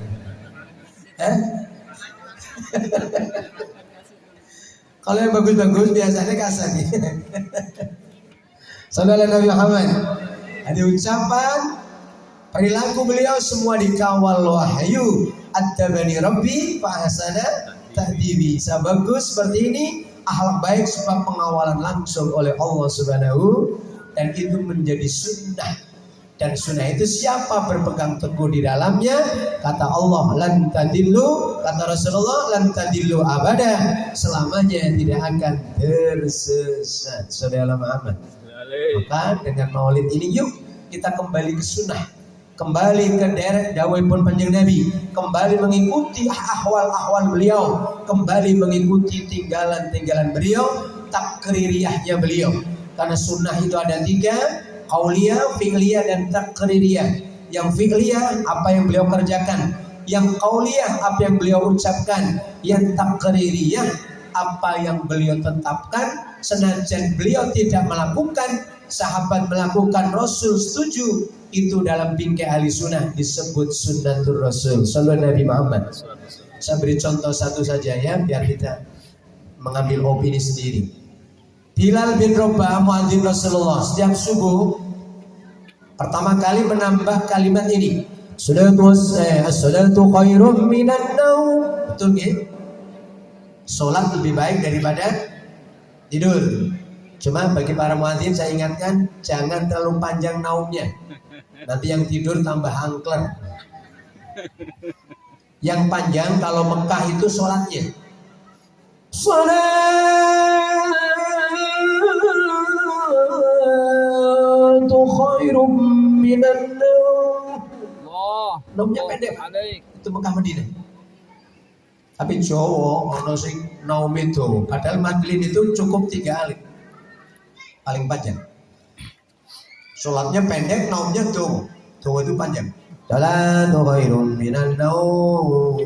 Kalau yang bagus-bagus biasanya kasar nih. Sallallahu Nabi Muhammad. Ada ucapan perilaku beliau semua dikawal wahyu. At-tabani Rabbi fahasana tahdibi. Bagus seperti ini, akhlak baik sebab pengawalan langsung oleh Allah Subhanahu, dan itu menjadi sunnah. Dan sunnah itu siapa berpegang teguh di dalamnya, kata Allah lan tadillu, kata Rasulullah lan tadillu abada, selamanya tidak akan tersesat. Saudara Muhammad. Maka dengan maulid ini yuk kita kembali ke sunnah, kembali ke derek dawuhipun Kanjeng Nabi, kembali mengikuti ahwal-ahwal beliau, kembali mengikuti tinggalan-tinggalan beliau, takririyahnya beliau. Karena sunnah itu ada 3, qauliyah, fi'liyah, dan takririyah. Yang fi'liyah apa yang beliau kerjakan, yang qauliyah apa yang beliau ucapkan, yang takririyah apa yang beliau tetapkan. Senajan beliau tidak melakukan, sahabat melakukan, Rasul setuju, itu dalam bingkai ahli sunnah disebut sunnatul Rasul. Sallallahu Nabi Muhammad. Saya beri contoh satu saja ya, biar kita mengambil opini sendiri. Bilal bin Rabah, muadzin Rasulullah, setiap subuh pertama kali menambah kalimat ini, as-salatu khairum minan naum. Betul nggih? Salat lebih baik daripada tidur. Cuma bagi para muadzin saya ingatkan, jangan terlalu panjang naumnya. Nanti yang tidur tambah angkler. Yang panjang kalau Mekah itu sholatnya. Salatu khairum minan naum. Naumnya pendek. Itu Mekah Madinah. Tapi Jawa ono sing naum itu, padahal madlin itu cukup 3 alif. Paling panjang. Sholatnya pendek, naumnya tuh itu panjang. Salatu khairum minan naum.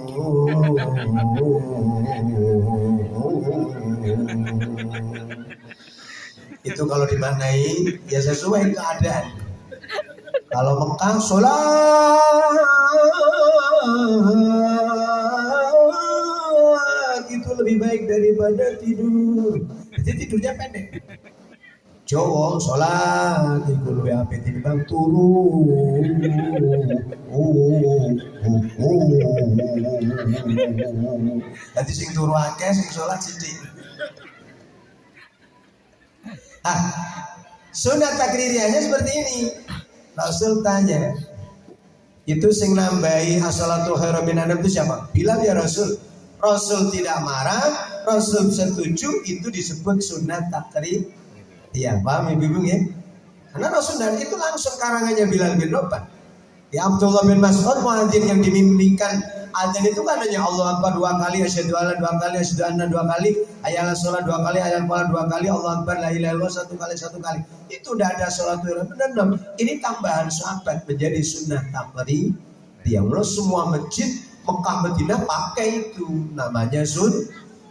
Itu kalau dimaknai ya sesuai keadaan. Kalau Mekah sholat itu lebih baik daripada tidur. Jadi tidurnya pendek. Jawa sholat iku luwih apik timbang turu. Dadi sing turu akeh, sing sholat sithik. Sunat takririyahnya seperti ini. Rasul tanya, itu sing nambahi as-salatu khairum minan naum itu siapa? Bilal ya Rasul. Rasul tidak marah, Rasul setuju, itu disebut sunat takririyah. Iya, paham ibu-ibu ya? Karena Rasul dan itu langsung karangannya Bilal bin Rabah. Ya Abdullah bin Mas'ud muadzin yang dimimpikan azan itu kan hanya Allah Akbar 2 kali, asyhadu alla 2 kali, asyhadu anna 2 kali, hayya 'alas shalah 2 kali, hayya 'alal falah 2 kali, Allah Akbar la ilaha illallah 1 kali 1 kali. Itu udah ada salat benar. Ini tambahan sahabat menjadi sunnah takrir. Dia semua masjid Mekah Madinah pakai itu namanya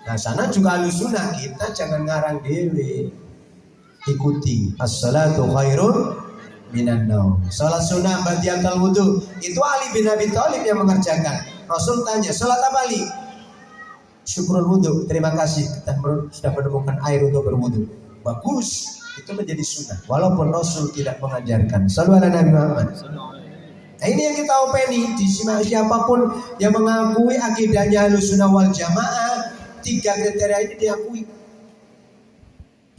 Nah sana juga ahli sunnah, kita jangan ngarang dewe. Ikuti as-salatu khairun minan naum. Salat sunnah ba'dal wudu itu Ali bin Abi Thalib yang mengerjakan. Rasul tanya, salat apa Ali? Syukrul wudu, terima kasih kita sudah menemukan air untuk berwudu. Bagus, itu menjadi sunnah walaupun Rasul tidak mengajarkan. Sallallahu alaihi Nabi Muhammad. Nah ini yang kita openi di siapapun yang mengakui akidahnya Ahlussunnah wal Jamaah, 3 kriteria ini diakui.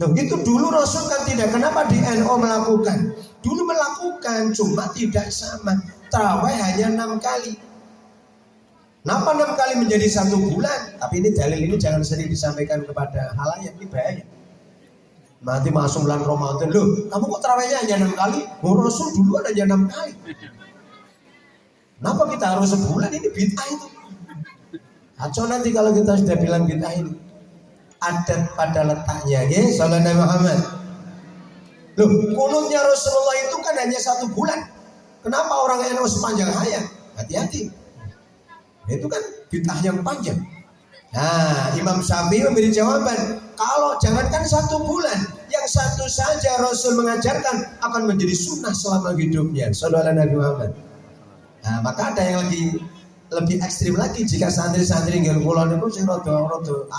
Loh, itu dulu Rasul kan tidak. Kenapa di NU melakukan? Dulu melakukan, cuma tidak sama. Tarawih hanya 6 kali. Kenapa 6 kali menjadi 1 bulan? Tapi ini dalil ini jangan sering disampaikan kepada halayak, ini bahaya. Nanti masuk bulan Ramadan, loh kamu kok tarawihnya hanya 6 kali? Oh, Rasul dulu ada hanya 6 kali. Kenapa kita harus sebulan? Ini bid'ah itu. Kacau nanti kalau kita sudah bilang bid'ah ini. Adat pada letaknya, ya, sallallahu Nabi Muhammad. Loh, kunutnya Rasulullah itu kan hanya 1 bulan. Kenapa orang NU sepanjang hayat? Hati-hati. Itu kan bid'ah yang panjang. Nah, Imam Syafi'i memberi jawaban, kalau jangankan 1 bulan, yang 1 saja Rasul mengajarkan akan menjadi sunnah selama hidupnya. Sallallahu Nabi Muhammad. Nah, maka ada yang lebih ekstrim lagi jika santri-santri nggak kulon itu sing rada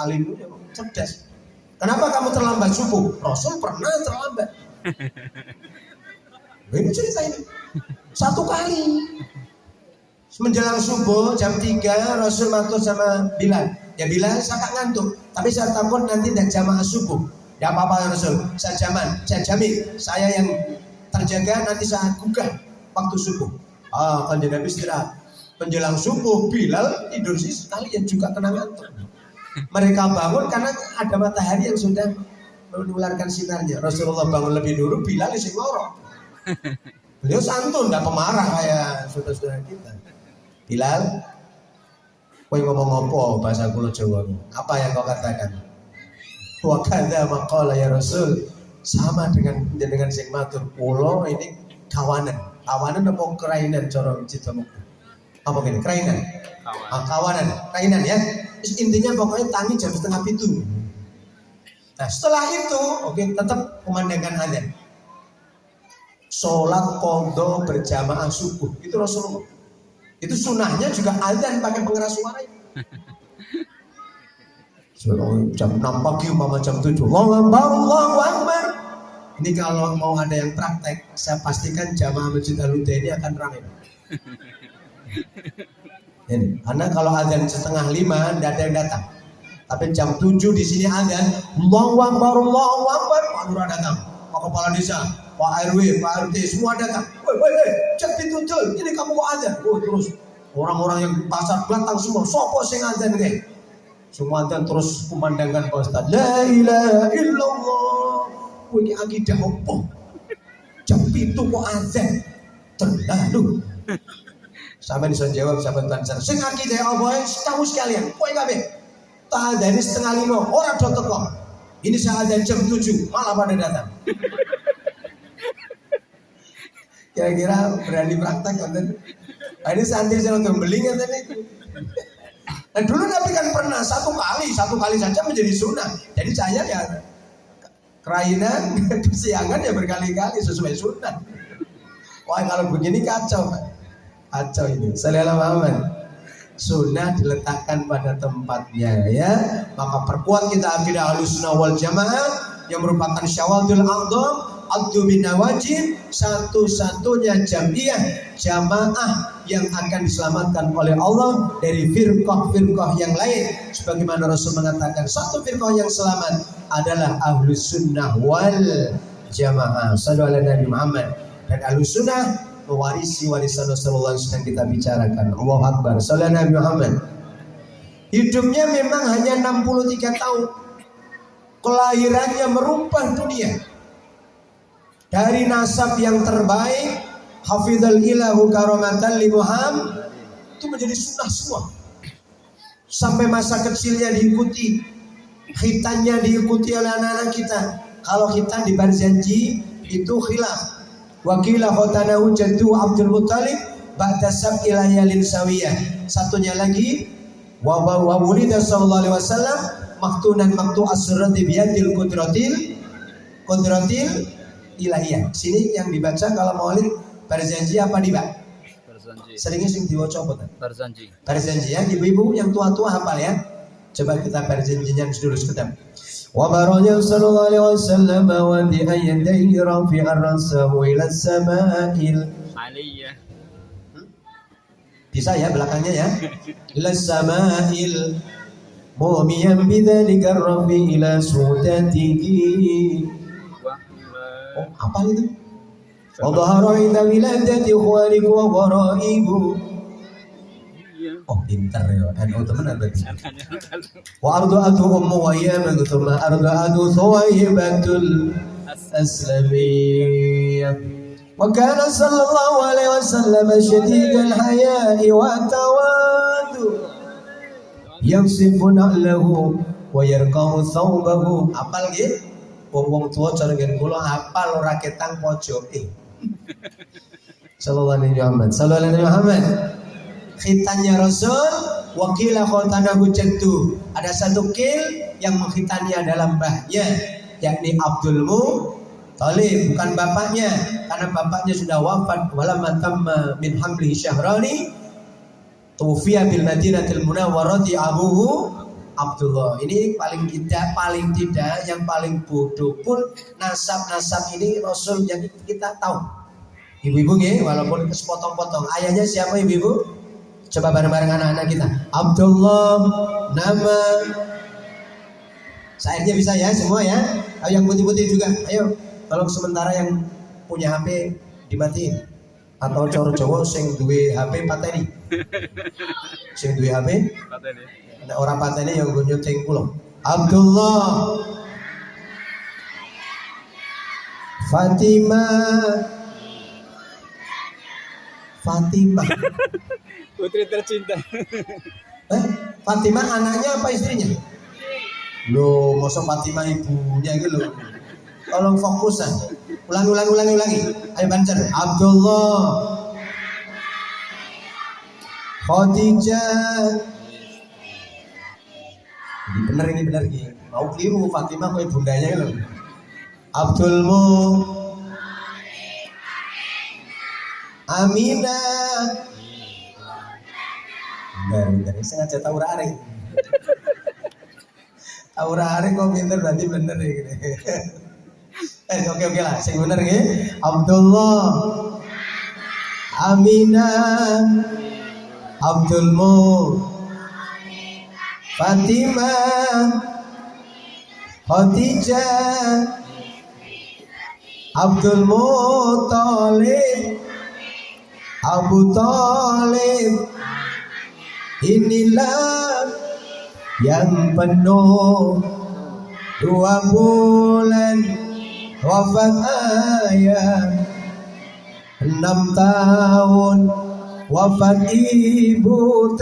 alim itu cerdas. Kenapa kamu terlambat subuh? Rasul pernah terlambat. Ini cerita ini. 1 kali. Menjelang subuh jam 3 Rasul matur sama Bilal. Ya Bilal saya ngantuk, tapi saya takut nanti tidak jamaah subuh. Ya apa-apa Rasul, saya jamin saya yang terjaga, nanti saya gugah waktu subuh. Kan jadi istirahat. Menjelang subuh Bilal tidur sih sekalian juga kena ngantuk. Mereka bangun karena ada matahari yang sudah menularkan sinarnya. Rasulullah bangun lebih dulu, Bilal isi ngorok. Beliau santun, tidak pemarah kayak saudara-saudara kita. Bilal, kowe ngomong apa bahasa kulo Jawa? Apa yang kau katakan? Wa kadza maqala ya Rasul, sama dengan sing matur. Kulo ini kawanan apa kerainan cara citamu? Apa gini? Kerainan. Kerainan ya. Intinya pokoknya tangi jam 6:30. Nah setelah itu, oke, tetap pemandangan azan. Sholat qadha berjamaah subuh itu Rasulullah. Itu sunnahnya juga azan pakai pengeras suara. Jam 6 pagi umpama jam 7. Allahu Akbar. Ini kalau mau ada yang praktek, saya pastikan jamaah Masjid Al-Huda ini akan ramai. Ini, karena kalau azan 4:30 tidak ada yang datang. Tapi jam 7 di sini azan, Allahu Akbar, Pak Lurah datang, Pak Kepala Desa, Pak RW, Pak RT, semua datang. Woi, cek ditutul, ini kamu kok azan? Terus orang-orang yang pasar belantang semua, sopo sing azan kayak? Semua azan terus kumandangkan Pak Ustaz, la ilaha illallah. Ini akidah opo? Jam 7 kok azan? Terlalu. Sampai bisa jawab sahabat Banser. Sing akidah opo? Kamu sekalian, kowe kabeh. Tak ada ini 4:30, orang do teko. Ini saya ada jam 7, malah pada datang. Kira-kira berani praktek kan? Ini santri saya untuk beli kan tadi. Nah dulu Nabi kan pernah satu kali saja menjadi sunnah. Jadi saya ya kerainan, kesiangan ya berkali-kali sesuai sunnah. Wah kalau begini kacau, kacau ini. Sallallahu Muhammad. Sunnah diletakkan pada tempatnya ya. Maka perkuat kita akidah Ahlussunnah wal Jamaah yang merupakan Syawadul A'dham, Addu bin Nawajib, satu-satunya jamaah yang akan diselamatkan oleh Allah dari firqah-firqah yang lain. Sebagaimana Rasul mengatakan satu firqah yang selamat adalah Ahlussunnah wal Jamaah. Sallallahu alaihi Nabi Muhammad. Dan Ahlussunnah mewarisi warisan Rasulullah yang sedang kita bicarakan. Allahu Akbar. Sallallahu Nabi Muhammad. Hidupnya memang hanya 63 tahun. Kelahirannya merubah dunia. Dari nasab yang terbaik, hafizal ilahu karamatan li Muhammad, itu menjadi sunnah semua. Sampai masa kecilnya diikuti, khitannya diikuti oleh anak-anak kita. Kalau khitan di Barzanji itu khilaf. Wakilah khotanahu jaddu Abdul Muttalib ba'da sab'i layalin sawiyah. Satunya lagi wa wulida sallallahu alaihi wasallam maktunan maktu asrati biyadil qudratil ilahiyah. Sini yang dibaca kalau maulid Barzanji apa nih, Pak? Barzanji. Seringnya sing diwaca apa? Barzanji. Barzanji ya, ibu-ibu yang tua-tua hafal ya. Coba kita Barzanjinya dulu sebentar. Wa baranya sallallahu alaihi wasallam wa di ayadaihi rafi'ar rasahu ila as-sama'il aliyah. Bisa ya belakangnya ya. Lasama'il mu'miyan bidzalika rabbi ila sutatihi. Oh, apa itu? Wa dhahara ila wiladati khawariku wa gharaibu. Oh, pintar ya. NU teman berarti. Wa ardu'atu ummu wa yamanu thumma ardu'atu thawaibatul aslamiyah. Wa kana sallallahu alaihi wasallam syadidal haya'i wa tawadu. Yamsifu na'lahu wa yarqamu thawbahu. Apal nggih? Wong-wong tua cara ngen kula apal ora ketang pojoke. Sallallahu alaihi Muhammad. Sallallahu alaihi Muhammad. Khitannya Rasul, wakila khotanahu jaddu. Ada satu kil yang mengkhitani adalah mbahnya, yakni Abdul Muthalib, bukan bapaknya, karena bapaknya sudah wafat. Walamma tamma min hamlihi syahrani tufiya bil Madinatil Munawwarati abuhu Abdullah. Ini paling tidak yang paling bodoh pun nasab ini Rasul yang kita tahu. Ibu-ibu nggih, walaupun sepotong-potong. Ayahnya siapa ibu-ibu? Coba bareng-bareng anak-anak kita. Abdullah nama. Syairnya bisa ya semua ya. Ayo yang putih-putih juga. Ayo. Kalau sementara yang punya HP dimatiin. Atau coro Jawa sing duwe HP pateni. Sing duwe HP pateni. Ada orang pateni yang nyuting kula. Abdullah Fatimah Putri tercinta. Fatimah anaknya apa istrinya? Loh, masa Fatimah ibunya gitu loh. Tolong fokusan. Ulangi. Ayo bancar. Abdullah Khadijah. Ini bener. Mau keliru Fatimah kok ibundanya gitu loh. Abdul Aminah. Bener, sengaja tahu rare. Tahu rare kok pinter berarti bener ya gitu. Oke lah, sing bener nggih. Abdullah Aminah Abdul Fatimah Khadijah Abdul Muthalib Abu Thalib. Inilah yang penuh 2 bulan wafat ayah, 6 tahun wafat ibu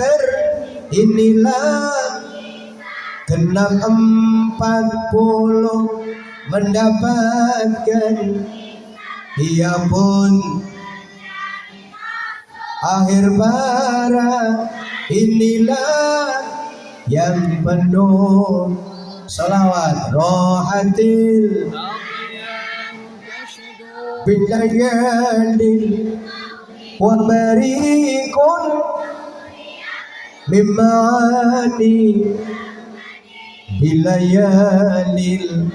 inilah genap 40 mendapatkan ia pun akhir bara. Inilah yang penuh salawat rohatil bilayalil wa barikun mimani bilayalil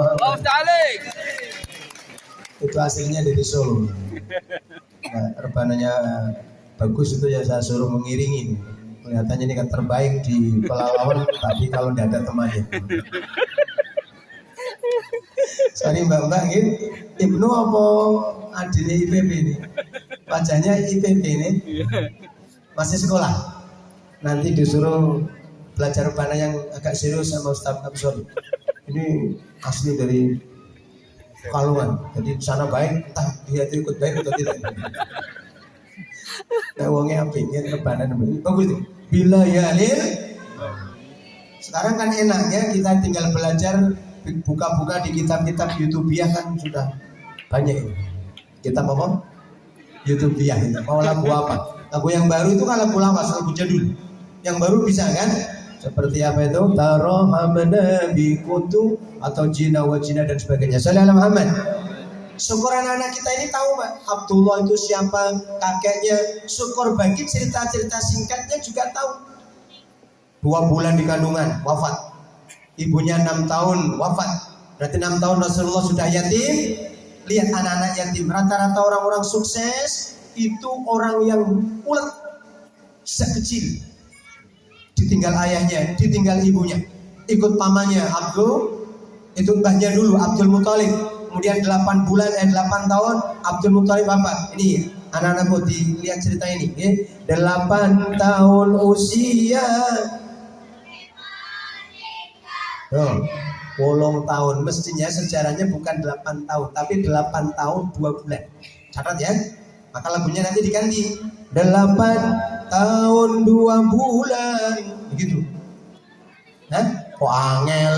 Allah ta'alik. Itu hasilnya dari Solo. Nah, rebananya bagus itu ya saya suruh mengiringi. Kelihatannya ini kan terbaik di Pelalawan, tapi kalau tidak ada temannya. Sorry mbak-mbak gitu. Ibnu apa adiknya IPB ini? Wajahnya IPB ini. Masih sekolah. Nanti disuruh belajar rebana yang agak serius sama Ustaz Absul. Ini asli dari Kalungan. Jadi sana baik, entah dia itu ikut baik atau tidak. Nah, uangnya apiknya rebana bagus tuh. Bila yalil. Sekarang kan enaknya kita tinggal belajar buka-buka di kitab-kitab YouTubiah kan sudah banyak ini. Kitab apa? YouTubiah itu. Mau lagu apa? Lagu yang baru itu kan lagu lawas, lagu jadul. Yang baru bisa kan? Seperti apa itu? Tarohamna bikutu atau jina wa jina dan sebagainya. Sallallahu Muhammad. Syukur anak-anak kita ini tahu Pak Abdullah itu siapa, kakeknya. Syukur bagi cerita-cerita singkatnya juga tahu. 2 bulan di kandungan wafat. ibunya 6 tahun wafat. Berarti 6 tahun Rasulullah sudah yatim. Lihat anak-anak yatim. Rata-rata orang-orang sukses itu orang yang ulet sejak kecil. Ditinggal ayahnya, ditinggal ibunya. Ikut pamannya Abdul, itu mbahnya dulu Abdul Muthalib. Kemudian 8 tahun Abdul Muthalib apa? Ini anak-anakku dilihat cerita ini. 8 tahun usia. 10 tahun. Mestinya sejarahnya bukan 8 tahun, tapi 8 tahun 2 bulan. Catat ya. Maka lagunya nanti diganti 8 tahun 2 bulan. Begitu. Hah? Kok angel?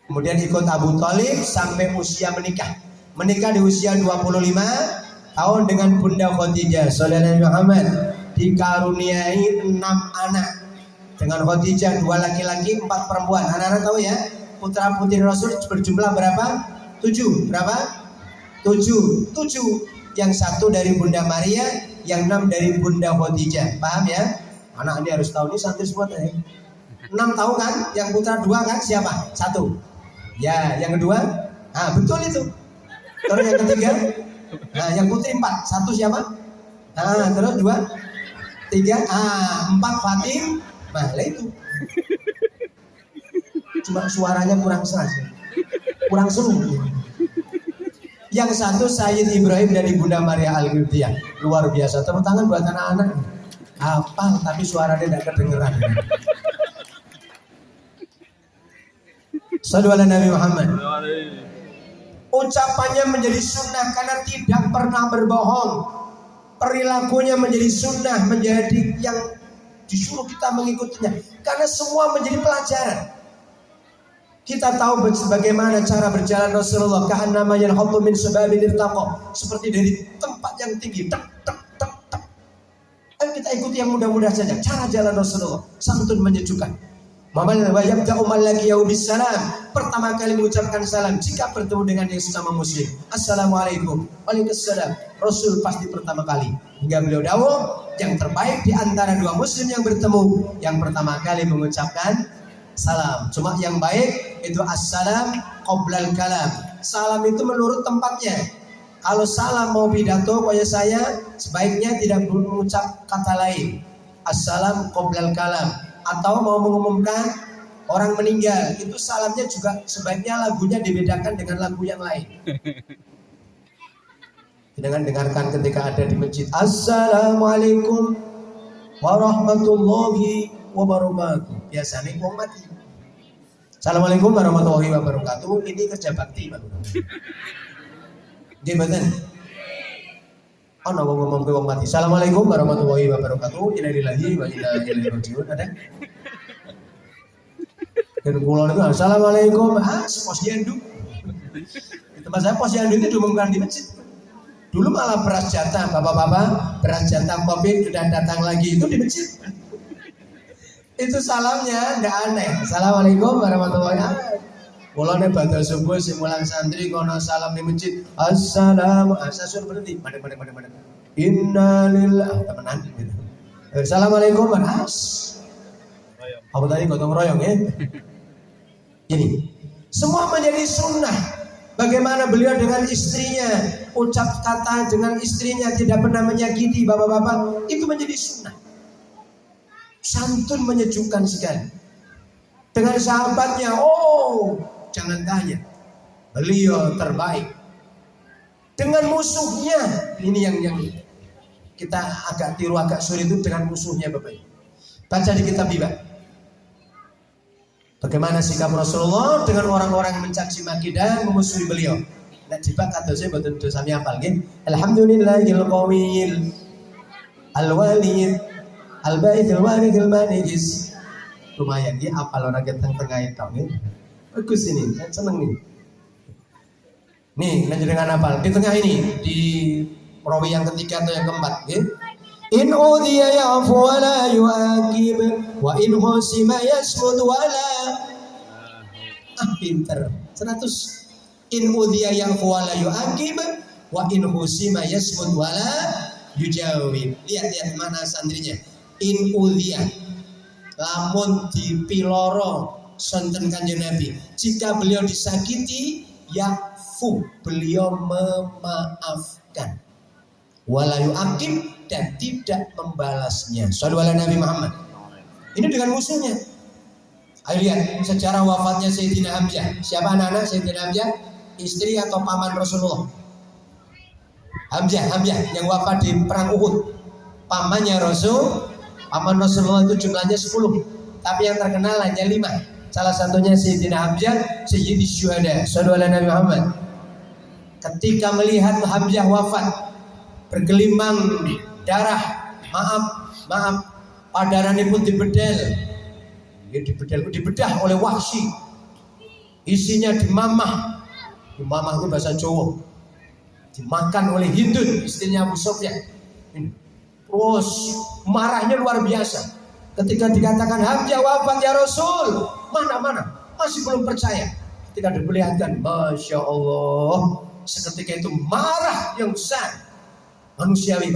Kemudian ikut Abu Thalib sampai usia menikah. Menikah di usia 25 tahun dengan Bunda Khadijah. Saudara Muhammad dikaruniai 6 anak. Dengan Khadijah 2 laki-laki 4 perempuan. Anak-anak tahu ya, putra putri Rasul berjumlah berapa? 7. Berapa? 7. Yang 1 dari Bunda Maria, yang 6 dari Bunda Khadijah. Paham ya? Anak ini harus tahu, ini santri semua ya. 6 tahu kan? Yang putra 2 kan siapa? 1. Ya, yang kedua? Nah, betul itu. Terus yang ketiga? Nah, yang putri 4. 1 siapa? Nah, terus 2, 3, 4 Fatim. Nah, itu. Cuma suaranya kurang seras. Kurang seru. Yang 1 Sayyid Ibrahim dari Bunda Maria Al-Qibtiyah. Luar biasa. Tepuk tangan buat anak-anak. Hafal tapi suaranya tidak kedengeran. Sallu ala Nabi Muhammad. Ucapannya menjadi sunnah karena tidak pernah berbohong. Perilakunya menjadi sunnah, menjadi yang disuruh kita mengikutinya. Karena semua menjadi pelajaran. Kita tahu bagaimana cara berjalan Rasulullah. Ka'annama yanhaddu min subabil irtaqa. Seperti dari tempat yang tinggi. Ayo kita ikuti yang mudah-mudah saja. Cara jalan Rasulullah santun menyejukkan. Pertama kali mengucapkan salam jika bertemu dengan yang sesama muslim. Assalamualaikum. Waalaikumsalam. Rasul pasti pertama kali. Hingga beliau dawuh, yang terbaik di antara 2 muslim yang bertemu, yang pertama kali mengucapkan salam. Cuma yang baik itu assalam qoblal kalam. Salam itu menurut tempatnya. Kalau salam mau pidato kayak saya, sebaiknya tidak mengucap kata lain. Assalam qoblal kalam. Atau mau mengumumkan orang meninggal, itu salamnya juga sebaiknya lagunya dibedakan dengan lagu yang lain. Dengan dengarkan ketika ada di masjid. Assalamualaikum warahmatullahi wabarakatuh. Biasanya wong mati. Assalamualaikum warahmatullahi wabarakatuh. Ini kerja bakti, Pak. Gimana? Ono ngomong ke wong mati. Assalamualaikum warahmatullahi wabarakatuh. Inna lillahi wa inna ilaihi raji'un. Ada? Dan kula niku assalamualaikum. Posyandu. Di tempat saya posyandu itu diumumkan di masjid. Dulu malah beras jatah, bapak-bapak, beras jatah Covid sudah datang lagi itu di masjid. Itu salamnya ndak aneh. Assalamualaikum warahmatullahi wabarakatuh. Kula nek badhe subuh sing mulang santri kono salam di masjid. Assalamu asasur berhenti. Madem. Innalillahi temenan gitu. Assalamualaikum warahmatullahi. Apa tadi gotong royong ya? Ini semua menjadi sunnah. Bagaimana beliau dengan istrinya, ucap kata dengan istrinya tidak pernah menyakiti bapak-bapak, itu menjadi sunnah. Santun menyejukkan sekali. Dengan sahabatnya, jangan tanya, beliau terbaik. Dengan musuhnya, ini yang kita agak tiru, agak sulit itu dengan musuhnya bapak. Baca di kitab Ibadah. Bagaimana sikap Rasulullah dengan orang-orang yang mencaci maki dan memusuhi beliau. Nah, jibak atau saya betul betul sami hafal gitu. Alhamdulillahil qawiyil al-walid al-baithil walidil manijis. Lumayan ya hafal orang tengah itu gitu. Bagus ini, saya seneng nih. Nih, lanjut dengan hafal. Di tengah ini, di perawi yang ketiga atau yang keempat gitu. In udhiya ya'fu wa la yu'aqib wa in husima yasmud wa la pinter 100. In udhiya ya'fu wa la yu'aqib wa in husima yasmud wa la yujawib. Lihat mana santrinya. In udhiya lamun dipiloro sonten Kanjeng Nabi, jika beliau disakiti yafu, beliau memaafkan, wala yu'aqib, dan tidak membalasnya. Shallallahu alaihi Nabi Muhammad. Ini dengan musuhnya. Ayo lihat sejarah wafatnya Sayyidina Hamzah. Siapa anak-anak Sayyidina Hamzah? Istri atau paman Rasulullah? Hamzah yang wafat di perang Uhud. Pamannya paman Rasulullah itu jumlahnya 10, tapi yang terkenal hanya 5. Salah satunya Sayyidina Hamzah, Sayyidis Syuhada, Sallallahu alaihi Nabi Muhammad. Ketika melihat Hamzah wafat, bergelimang darah, maaf, padarannya pun dibedah oleh Wahsy. Isinya dimamah itu bahasa Jawa. Dimakan oleh Hindun, istrinya Abu Sufyan. Terus marahnya luar biasa. Ketika dikatakan Hamzah wafat ya Rasul, mana masih belum percaya. Ketika diperlihatkan, Masya Allah, seketika itu marah yang besar. Manusiawi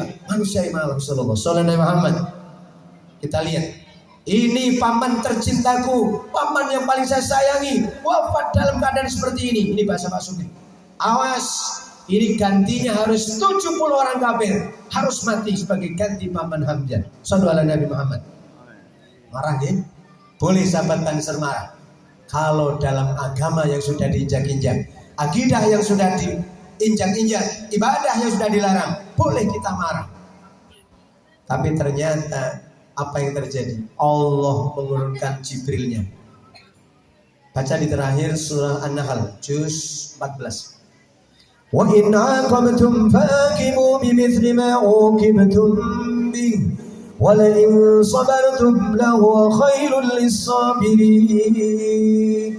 malah Rasulullah Sallallahu alaihi Muhammad. Kita lihat, ini paman tercintaku, paman yang paling saya sayangi, wafat dalam keadaan seperti ini. Ini bahasa Pak Sugeng. Awas, ini gantinya harus 70 orang kafir, harus mati sebagai ganti paman Hamzah. Sallallahu alaihi Nabi Muhammad. Marah ya? Boleh sahabat Banser marah. Kalau dalam agama yang sudah diinjak-injak, akidah yang sudah diinjak-injak, ibadah yang sudah dilarang, boleh kita marah. Tapi ternyata apa yang terjadi? Allah mengurunkan Jibrilnya. Baca di terakhir surah An-Nahl juz 14. Wa in aqabtum faqimu bimithli ma uqibtum bih wa la in sabartum lahu khairul lis-sabirin.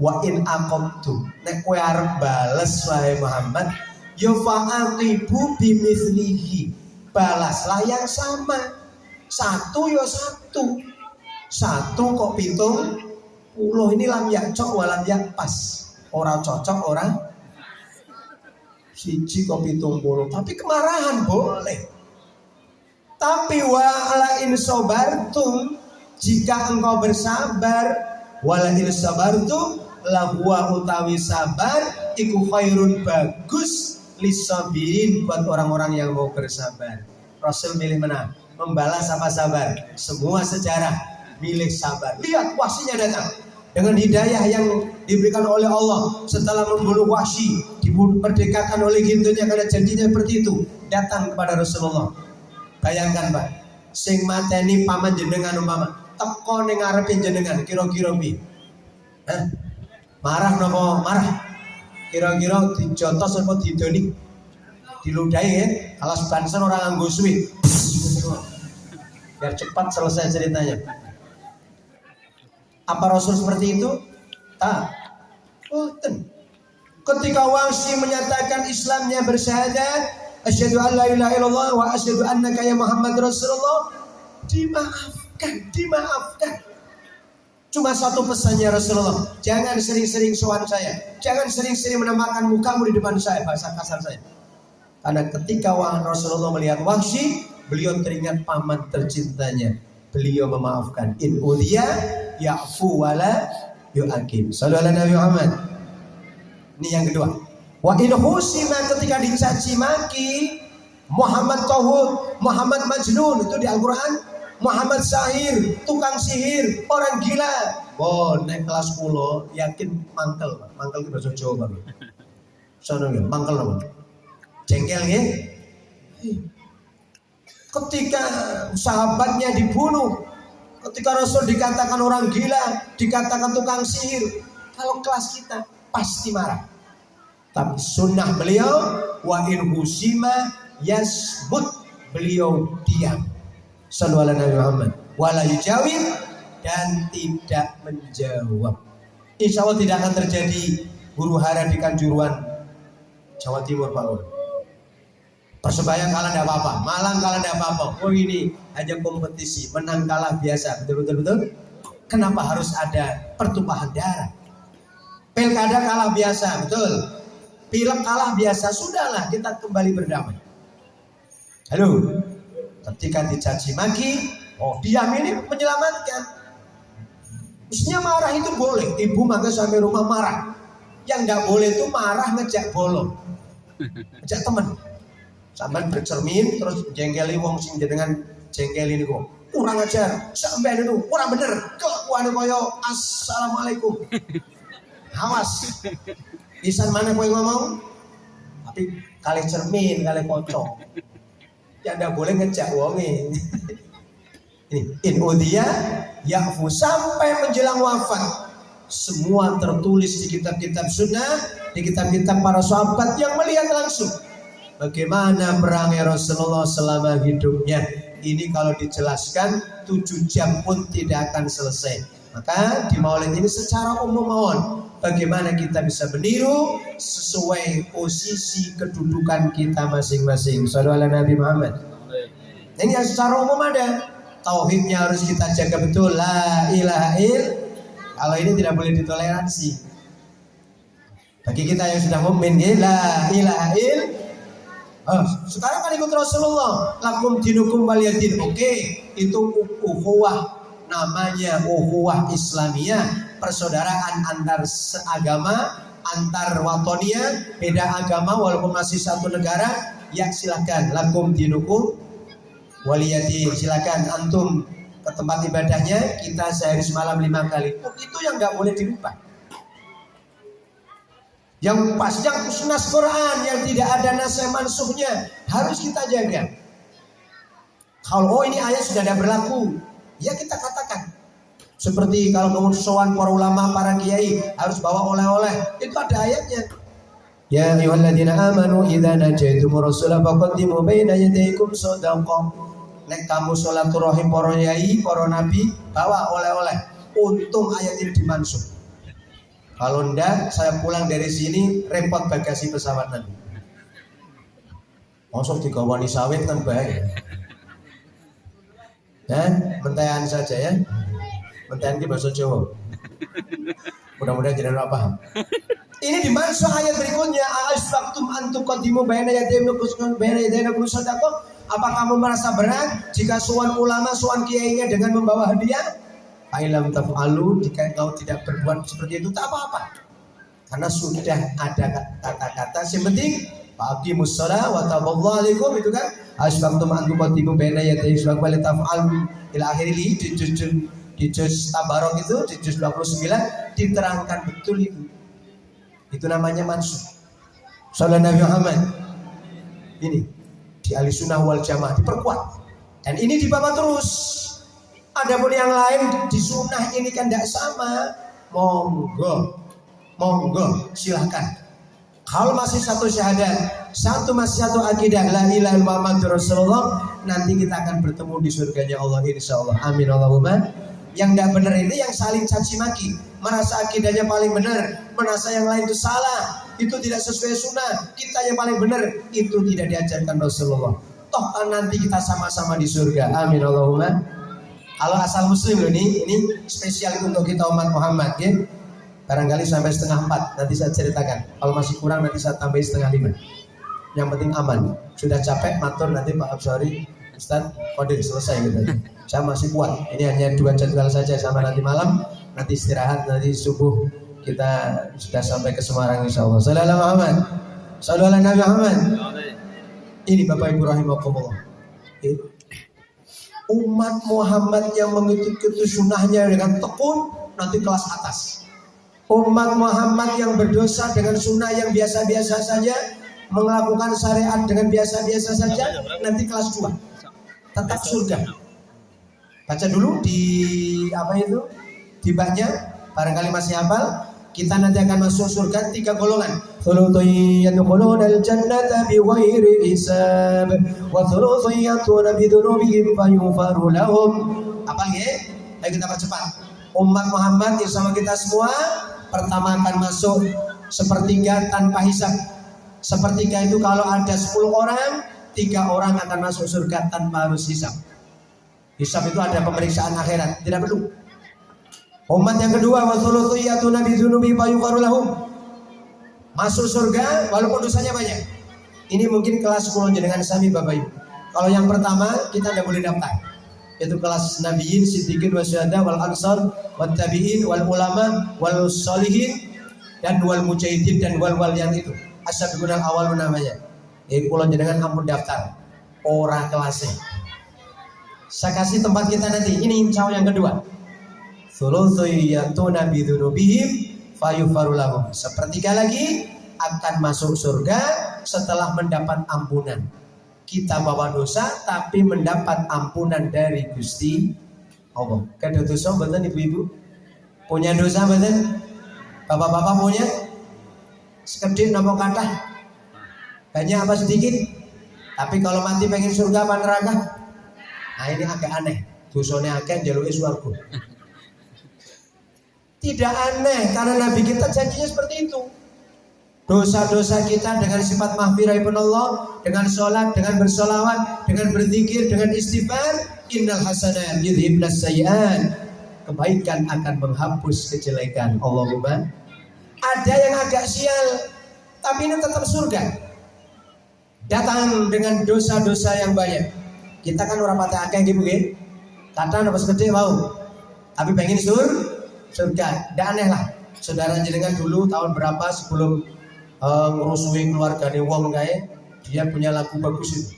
Wa in aqabtum, nek kowe arep bales wae Muhammad, ya fa'aqibu bimithlihi, balaslah yang sama. Satu ya satu kok 70. Ini lam yakcok walam yakpas, orang cocok orang siji kok 70. Tapi kemarahan boleh. Tapi wala in sabartum, jika engkau bersabar, wala in sabartum, lahwa utawi sabar iku khairun, bagus, lisabirin, buat orang-orang yang mau bersabar. Rasul milih mana? Membalas apa sabar? Semua sejarah milih sabar. Lihat Wahsy datang dengan hidayah yang diberikan oleh Allah setelah membunuh Wahsy, diperdekakan oleh Hindunya karena janjinya seperti itu, datang kepada Rasulullah. Bayangkan Pak, sing mateni paman jenengan umpama teko ning ngarepe jenengan, kira-kira piye? Marah nopo marah? Kira-kira dijotos apa didoni? Diludahi ya, kalau Banser orang nganggo suwi. Biar cepat selesai ceritanya. Apa Rasul seperti itu? Ketika Wahsy menyatakan Islamnya bersyahadat, asyhadu an la ilaha illallah wa asyhadu annaka ya Muhammad Rasulullah, dimaafkan. Cuma satu pesannya Rasulullah, jangan sering-sering sowan saya, jangan sering-sering menampakkan mukamu di depan saya, bahasa kasar saya. Karena ketika Rasulullah melihat Wahsy, beliau teringat paman tercintanya, beliau memaafkan. In udhiya ya'fu wala yu'aqib. Sallallahu alaihi Nabi Muhammad. Ini yang kedua. Wa in husima, ketika dicaci maki, Muhammad Tauhid, Muhammad Majnun, itu di Al-Quran. Muhammad Sahir, tukang sihir, orang gila. Naik kelas 10 yakin mangkel itu bahasa Jawa Pak. Sono nggih, mangkel apa? Jengkel nggih. Ketika sahabatnya dibunuh, ketika Rasul dikatakan orang gila, dikatakan tukang sihir, kalau kelas kita pasti marah. Tapi sunnah beliau, wa in husima yasbut, beliau diam. Sallallahu alaihi Nabi Muhammad, wala yujawib, dan tidak menjawab. Insya Allah tidak akan terjadi huru hara di Kanjuruhan Jawa Timur Pak Lur. Persebaya kalah tidak apa-apa, Malang kalah tidak apa-apa. Ini hanya kompetisi, menang kalah biasa, betul. Kenapa harus ada pertumpahan darah? Pilkada kalah biasa, betul. Pilek kalah biasa, sudahlah kita kembali berdamai. Halo. Ketika dicaci maki, Oh, diam ini menyelamatkan. Mestinya marah itu boleh. Ibu maka sampai rumah marah. Yang nggak boleh itu marah ngejak bolong, ngejak temen. Sampai bercermin terus jengkeli wong sing dengan jengkeli niku. Kurang ajar, sampai itu kurang bener. Kelakuan koyo assalamualaikum. Awas. Isan mana kowe ngomong? Tapi kali cermin, kali kocok. Ya ndak boleh ngejak wonge. In udia yakfu sampai menjelang wafat. Semua tertulis di kitab-kitab sunnah, di kitab-kitab para sahabat yang melihat langsung bagaimana perangnya Rasulullah selama hidupnya. Ini kalau dijelaskan 7 jam pun tidak akan selesai. Maka di maulid ini secara umum mohon bagaimana kita bisa meniru sesuai posisi kedudukan kita masing-masing. Sallallahu Nabi Muhammad. Ini yang secara umum ada. Tauhidnya harus kita jaga betul. La ilaha illallah. Kalau ini tidak boleh ditoleransi. Bagi kita yang sudah mukmin, la ilaha illallah. Sekarang kan ikut Rasulullah. Lakum dinukum waliyadin. Oke, itu ukhuwah. Namanya ukhuwah Islamiyah, persaudaraan antar seagama, antar watoniyah, beda agama walaupun masih satu negara. Ya silakan, lakum dinukum waliyadin. Silakan antum ke tempat ibadahnya, kita sehari semalam 5 kali. Itu yang nggak boleh dirubah. Yang pas, yang nas Quran yang tidak ada nasih mansuhnya harus kita jaga. Kalau ini ayat sudah ada berlaku, ya kita katakan. Seperti kalau kamu sowan para ulama, para kiai harus bawa oleh-oleh, itu ada ayatnya. Ya ayyuhalladzina amanu idza najaitumur rasula faqaddimu baina yadaykum shadaqah. Nek kamu sholaturahim para kiai, para nabi, bawa oleh-oleh. Untung ayat ini dimansuh. Kalau enggak, saya pulang dari sini repot bagasi pesawat nanti. Masuk digawani sawit kan bahaya. Mentayan saja ya. Mentayan di bahasa Jawa. Mudah-mudahan jangan paham. Ini dimansuh ayat berikutnya. Asfaqtum an tuqaddimu baina yadaykum shadaqah. Apa kamu merasa berat jika suan ulama, suan kiainya dengan membawa hadiah? Ailam taf'alu, jika kau tidak berbuat seperti itu tak apa-apa. Karena sudah ada kata-kata yang penting aqimus shalah wa taballahu alaikum, itu kan asfaqtum an tuqaddimu baina yaday shadaqah taf'alu ila akhirih. Di juz Tabarok itu di juz 29 diterangkan betul itu. Itu namanya mansuh. Sallallahu Nabi Muhammad. Ini di Ahlussunnah wal Jamaah diperkuat. Dan ini dibawa terus. Adapun yang lain di sunnah ini kan tidak sama. Monggo silahkan. Kalau masih satu syahadat, masih satu akidah la ilaha illallah Muhammadur Rasulullah, nanti kita akan bertemu di surganya Allah insyaallah. Amin Allahumma. Yang tidak benar ini yang saling caci maki, merasa akidahnya paling benar, merasa yang lain itu salah, itu tidak sesuai sunnah, kita yang paling benar, itu tidak diajarkan Rasulullah. Toh nanti kita sama-sama di surga. Amin Allahumma. Kalau asal muslim loh, ini spesial untuk kita umat Muhammad ya. Barangkali sampai 3:30 nanti saya ceritakan. Kalau masih kurang nanti saya tambahin 4:30. Yang penting aman. Sudah capek matur nanti Pak Absori, Ustaz Qadir selesai gitu. Saya masih kuat. Ini hanya 2 jadwal saja sama nanti malam. Nanti istirahat, nanti subuh kita sudah sampai ke Semarang insyaallah. Sallallahu Muhammad. Sallallahu Nabi Muhammad. Ini Bapak Ibu rahimakumullah. Umat Muhammad yang mengikuti sunnahnya dengan tekun nanti kelas atas. Umat Muhammad yang berdosa dengan sunnah yang biasa-biasa saja, melakukan syariat dengan biasa-biasa saja, nanti kelas 2 tetap surga. Baca dulu di apa itu, di baknya, barangkali masih hafal. Kita nanti akan masuk surga 3 golongan. Thuluthun yadkhulunal jannata bighairi hisab wa thuluthun yatuna bidunubihim fayughfaru lahum. Apa ya? Ayo kita percepat. Umat Muhammad bersama kita semua pertama akan masuk sepertiga tanpa hisab. Sepertiga itu kalau ada 10 orang, 3 orang akan masuk surga tanpa harus hisab. Hisab itu ada pemeriksaan akhirat, tidak perlu. Umat yang kedua, wasulutu yatuna bidunubi fayufarulahum, masuk surga walaupun dosanya banyak. Ini mungkin kelas 10 jenengan sami Bapak Ibu. Kalau yang pertama kita tidak boleh daftar. Yaitu kelas nabiyyin, siddiqin, wasyuhada, wal ansar, wat tabi'in, wal ulama, wal sholihin, dan wal mujahidin, dan wal yang itu as-sabiqun al-awwalun namanya. Kula jenengan ampun daftar ora kelasnya. Saya kasih tempat kita nanti. Ini insya Allah yang kedua. Thulutsu yatuna bidzunubihim fayughfaru lahum. Sepertiga lagi akan masuk surga setelah mendapat ampunan. Kita bawa dosa tapi mendapat ampunan dari Gusti Allah. Kada dosa mboten ibu-ibu? Punya dosa mboten? Bapak-bapak punya? Sekedhik napa kathah? Banyak apa sedikit? Tapi kalau mati pengen surga apa neraka? Nah ini agak aneh. Dosane akeh njaluke swarga. Tidak aneh karena Nabi kita janjinya seperti itu. Dosa-dosa kita dengan sifat mahfirahipun Allah, dengan sholat, dengan bersolawat, dengan berzikir, dengan istighfar, innal hasanat yudhibnas sayyi'at. Kebaikan akan menghapus kejelekan. Allahumma. Ada yang agak sial, tapi ini tetap surga. Datang dengan dosa-dosa yang banyak. Kita kan orang patah akeh gitu nggih. Kata napa gede mau. Tapi pengen surga. Ndak aneh lah. Saudara jenengan dulu tahun berapa sebelum ngerusuhin keluargane wong kae, dia punya lagu bagus itu.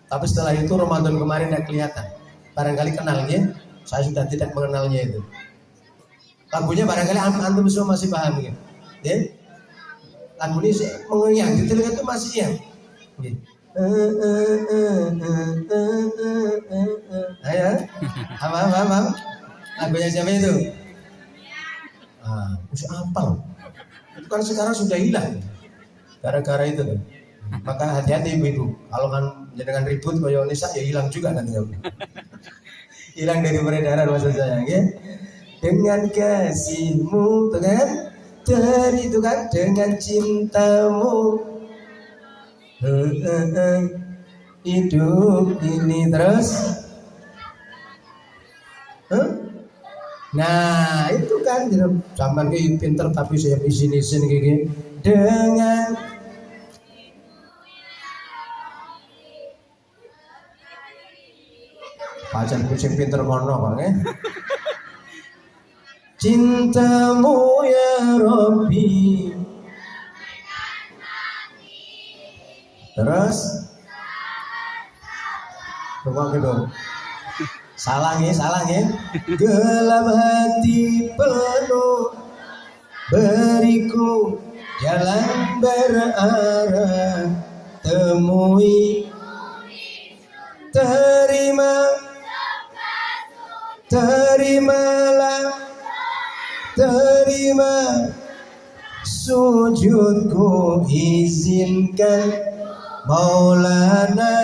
Tapi setelah itu Ramadan kemarin tidak kelihatan. Barangkali kenalnya, saya sudah tidak mengenalnya itu. Lagunya barangkali antum semua masih paham ya. Lagu ini mengunyah, di telinga itu masih ya. Ayo, apa? Lagunya siapa itu? Masih apal. Itu kan sekarang sudah hilang. Gara-gara itu kan. Maka hati-hati ibu-ibu. Kalau kan jangan ribut kaya Nisa ya hilang juga nanti. Hilang dari peredaran maksud saya ya. Dengan kasihmu tuh kan. Dari itu kan dengan cintamu. Hidup ini terus. Nah itu kan zaman kayak pinter tapi saya izin kayak dengan pacar kucing pinter kono bang ya. Cintamu ya Rabbi. Terus coba gitu. Salah ya. Gelap hati penuh beriku jalan berarah temui terima sujudku izinkan Maulana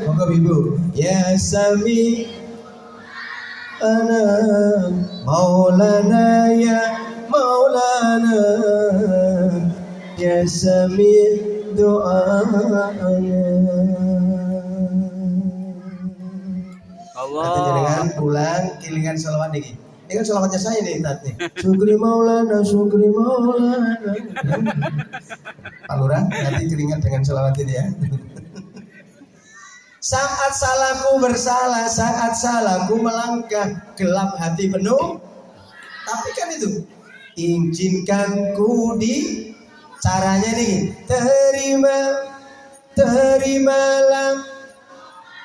moga ibu ya sami ana Maulana ya sami doanya Allah. Nanti jangan pulang kilingan selawat niki. Ini kan selawatnya saya nih nanti. Syukri Maulana. Pak Lurah nanti kilingan dengan selawat ini ya. Saat salahku bersalah, saat salahku melangkah, gelap hati penuh. Tapi kan itu, izinkanku di caranya nih.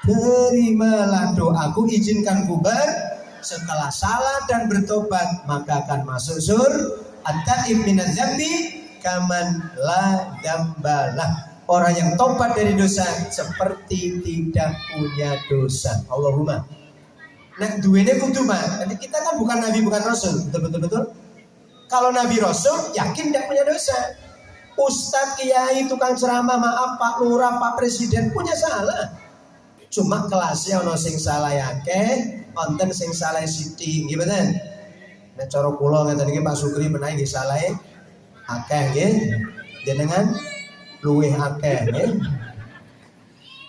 Terimalah doaku, izinkan kubar. Setelah salah dan bertobat, maka akan masuk at-taib minadz dzambi kaman la dzambalah. Orang yang tobat dari dosa seperti tidak punya dosa. Allahumma. Nah, duwene kudu mah. Jadi kita kan bukan nabi, bukan rasul. Betul. Kalau nabi rasul yakin tidak punya dosa. Ustadz, kiai, tukang ceramah, maaf Pak Lurah, Pak Presiden punya salah. Cuma kelasnya ono sing salah akeh, wonten sing salah sithik, nggih mboten? Nek cara kula ngeten iki Pak Sugri menawi nggih salah akeh nggih. Jenengan luwih akeh nggih.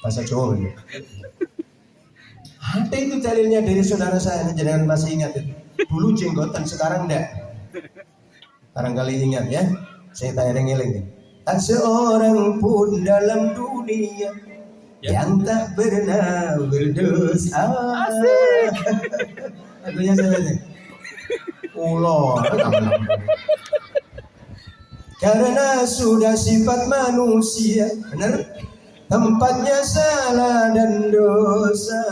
Bahasa Jawa nggih. Ada itu dalilnya dari saudara saya, jenengan masih ingat itu. Dulu jenggotan, sekarang enggak. Barangkali ingat ya. Saya tak eling-eling. Tak seorang pun dalam dunia yang tak pernah berdosa. Asik. Lagunya siapa sih? Ulo. Karena sudah sifat manusia, benar? Tempatnya salah dan dosa.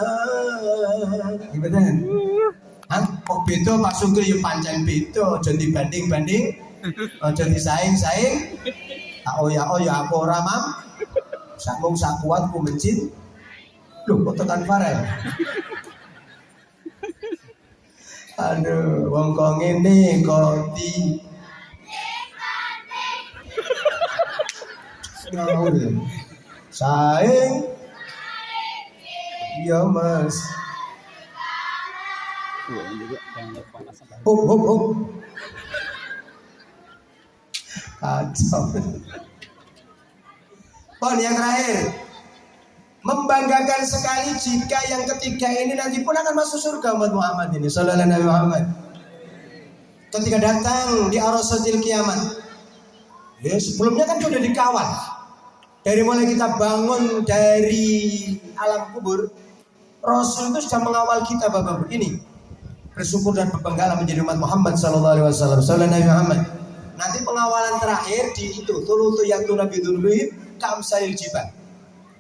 Gimana? Hah? Kok beda Pak Sugri ya pancen beda, aja dibanding-banding, aja disaing-saing. Tak oya aku ora mam. Sakmung sak kuatku mencin. Loh kok tekan Farel. Aduh, wong kok ngene kok di ngawur. Saing ya mas. Hup. Kacau. Pon yang terakhir, membanggakan sekali jika yang ketiga ini nanti pun akan masuk surga umat Muhammad ini sallallahu alaihi Muhammad. Ketika datang di arasatil kiamat, ya sebelumnya kan sudah dikawal. Dari mulai kita bangun dari alam kubur, Rasul itu sudah mengawal kita Bapak begini. Bersyukur dan berbanggalah menjadi umat Muhammad sallallahu alaihi wasallam. Sallallahu alaihi Muhammad. Nanti pengawalan terakhir di itu tulutu yang tunabidulubih kamsail jibal.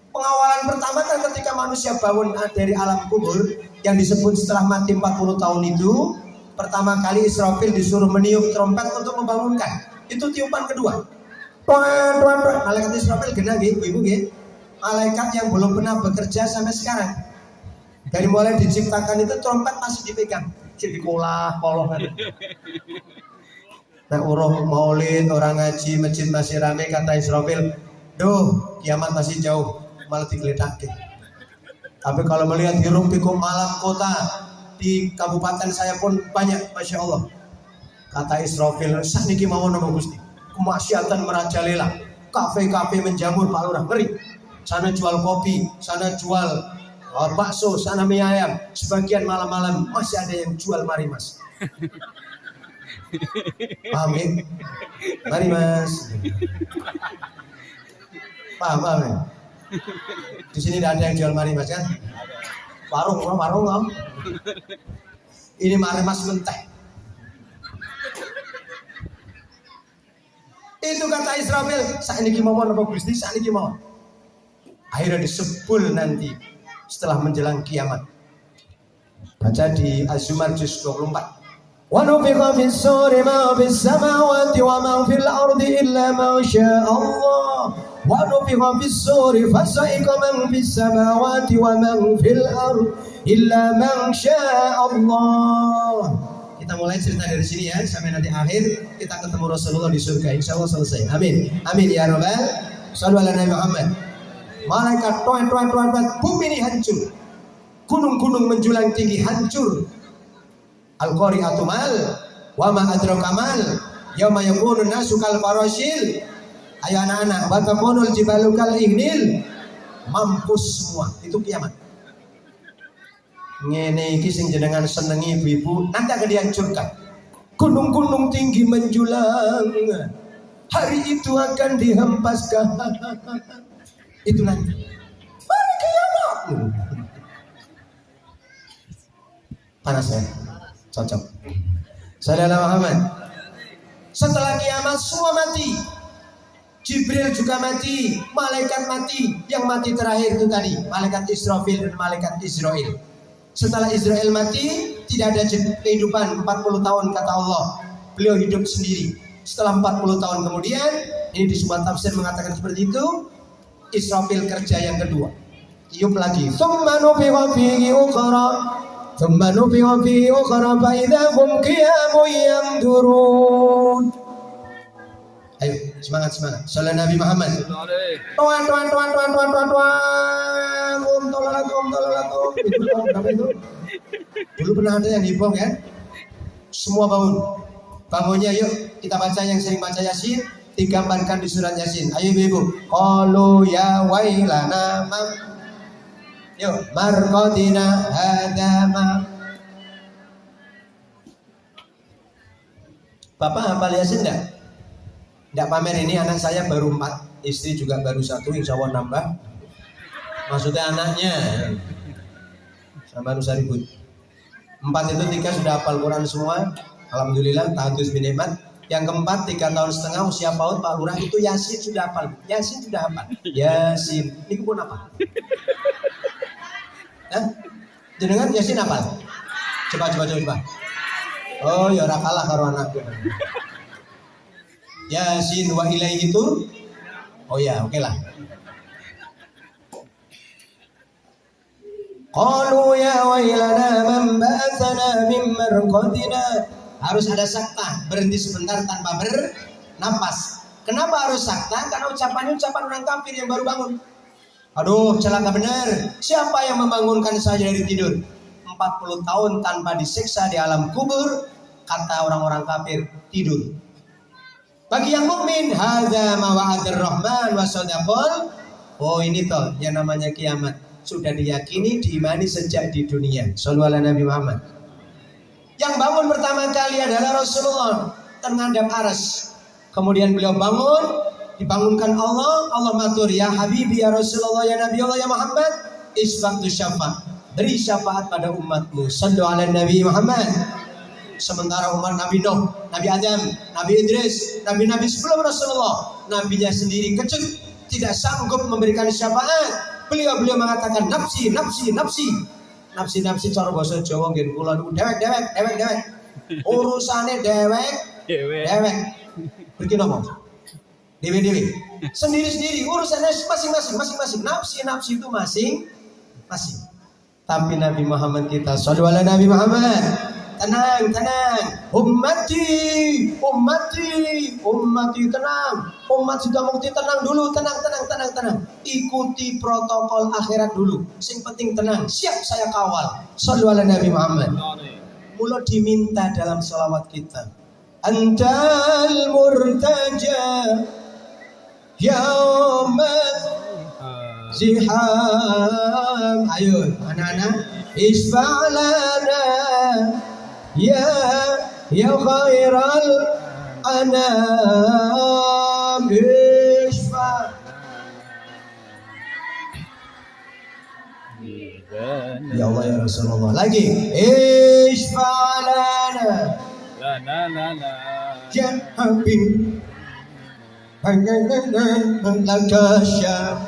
Pengawalan pertama kan ketika manusia bangun dari alam kubur yang disebut setelah mati 40 tahun itu, pertama kali Israfil disuruh meniup trompet untuk membangunkan. Itu tiupan kedua. Tuan. Malaikat Israfil genah nggih, ibu nggih. Malaikat yang belum pernah bekerja sampai sekarang. Dari mulai diciptakan itu trompet masih dipegang. Jadi kolah, poloh. Nah, orang maulid, orang ngaji, masjid masih ramai, kata Israfil, duh, kiamat masih jauh, malah digeledakin. Tapi kalau melihat hiruk pikuk malam kota di kabupaten saya pun banyak, masya Allah. Kata Israfil, sakniki mawon nama Gusti, kemaksiatan merajalela, kafe-kafe menjamur Pak Lurah, ngeri. Sana jual kopi, sana jual bakso, sana mie ayam. Sebagian malam-malam masih ada yang jual marimas. Paham ya? Mari mas. Paham ya? Di sini tidak ada yang jual marimas kan? Warung om. Ini marimas mentah. Itu kata Israfil, saat ini kemauan apa Gusti, saat ini kemauan. Akhirnya disebul nanti setelah menjelang kiamat. Baca di Az-Zumar juz 24. وَنُفِخَ فِي الصُّورِ مَا فِي السَّمَاوَاتِ وَمَا فِي الْأَرْضِ إِلَّا مَا شَاءَ اللَّهُ وَنُفِخَ فِي الصُّورِ فَصَعِقَ مَنْ فِي السَّمَاوَاتِ وَمَنْ فِي الْأَرْضِ إِلَّا مَنْ شَاءَ اللَّهُ. Kita mulai cerita dari sini ya, sampai nanti akhir kita ketemu Rasulullah di surga. Insya Allah selesai. Amin. Amin ya Rabbal. Shallu ala Nabi Muhammad. Malaikat tuan, bumi ini hancur. Gunung-gunung menjulang tinggi hancur. Al-Qari'atu mal wa ma adraka mal yauma yakunun nasu kal farashil. Ayo anak-anak, wa takunul jibalu kal ihnil. Mampus semua, itu kiamat. Ngene iki sing jenengan senengi ibu-ibu nanti akan dihancurkan. Gunung-gunung tinggi menjulang. Hari itu akan dihempaskan. Itu nanti. Hari kiamat. Panas ya? Cocok. Saudara Muhammad. Setelah kiamat semua mati. Jibril juga mati, malaikat mati. Yang mati terakhir itu tadi malaikat Israfil dan malaikat Israel. Setelah Israel mati, tidak ada kehidupan 40 tahun kata Allah. Beliau hidup sendiri. Setelah 40 tahun kemudian, ini di sebuah tafsir mengatakan seperti itu, Israfil kerja yang kedua. Tiup lagi. Tsumma nufikha fihi ukhra. ثم نفخ فيه أخرى فإذا هم قيام ينظرون. Ayo semangat. Salam Nabi Muhammad. Tuan. Tolalatum. Itu. Dulu pernah ada yang hibong ya. Semua bangun. Bangunnya yuk kita baca yang sering baca Yasin. Digambarkan di surat Yasin. Ayo ibu. Qalu ya wailana yuk, marqadina hadama. Bapak hafal Yasin enggak? Enggak pamer ini anak saya baru 4, istri juga baru 1, insya Allah nambah. Maksudnya anaknya. Sama usah ribut. 4 itu 3 sudah hafal Quran semua. Alhamdulillah, tahadus bin nikmat. Yang keempat 3 tahun setengah usia PAUD Pak Lurah itu Yasin sudah hafal. Yasin sudah hafal. Yasin. Ini pun apa? Hah? Jenengan Yasin hafal? Coba. Oh ya ora kalah karo anakku. Yasin wa ilaihi itu. Oh ya, oke lah. Qalu ya wailana man ba'athana min marqadina. Harus ada sakta, berhenti sebentar tanpa bernapas. Kenapa harus sakta? Karena ucapannya ucapan orang kafir yang baru bangun. Aduh, celaka benar. Siapa yang membangunkan saya dari tidur? 40 tahun tanpa disiksa di alam kubur, kata orang-orang kafir, tidur. Bagi yang mukmin, hadza ma wa'adir rahman wa sadaqal. Oh, ini toh yang namanya kiamat. Sudah diyakini, diimani sejak di dunia. Shallallahu alaihi Nabi Muhammad. Yang bangun pertama kali adalah Rasulullah menghadap aras. Kemudian beliau bangun, dibangunkan Allah. Allah matur, ya Habibi, ya Rasulullah, ya Nabi Allah, ya Muhammad, isbaqtu syafa', beri syafaat pada umatmu. Sallallahu alaihi Nabi Muhammad. Sementara umat Nabi Nuh, Nabi Adam, Nabi Idris, Nabi-Nabi sebelum Rasulullah, nabinya sendiri kecut, tidak sanggup memberikan syafaat. Beliau mengatakan nafsi. Nafsi cara bahasa Jawa nggih kula niku dewek. Urusane dewek. Pergi nopo? Dewe. Sendiri-sendiri urusannya masing-masing. Nafsi itu masing. Tapi Nabi Muhammad kita sallallahu alaihi Nabi Muhammad. Tenang. Ummati, tenang. Umat sudah mukti, tenang dulu, tenang. Ikuti protokol akhirat dulu. Sing penting tenang. Siap saya kawal. Sallallahu alaihi Nabi Muhammad. Mula diminta dalam salawat kita. Antal murtaja yaumat ziham. Ayo anak-anak, isfa'lana ya khairal anam isfa. Ya Allah ya Rasulullah. Lagi isfa'lana ya habib lakasya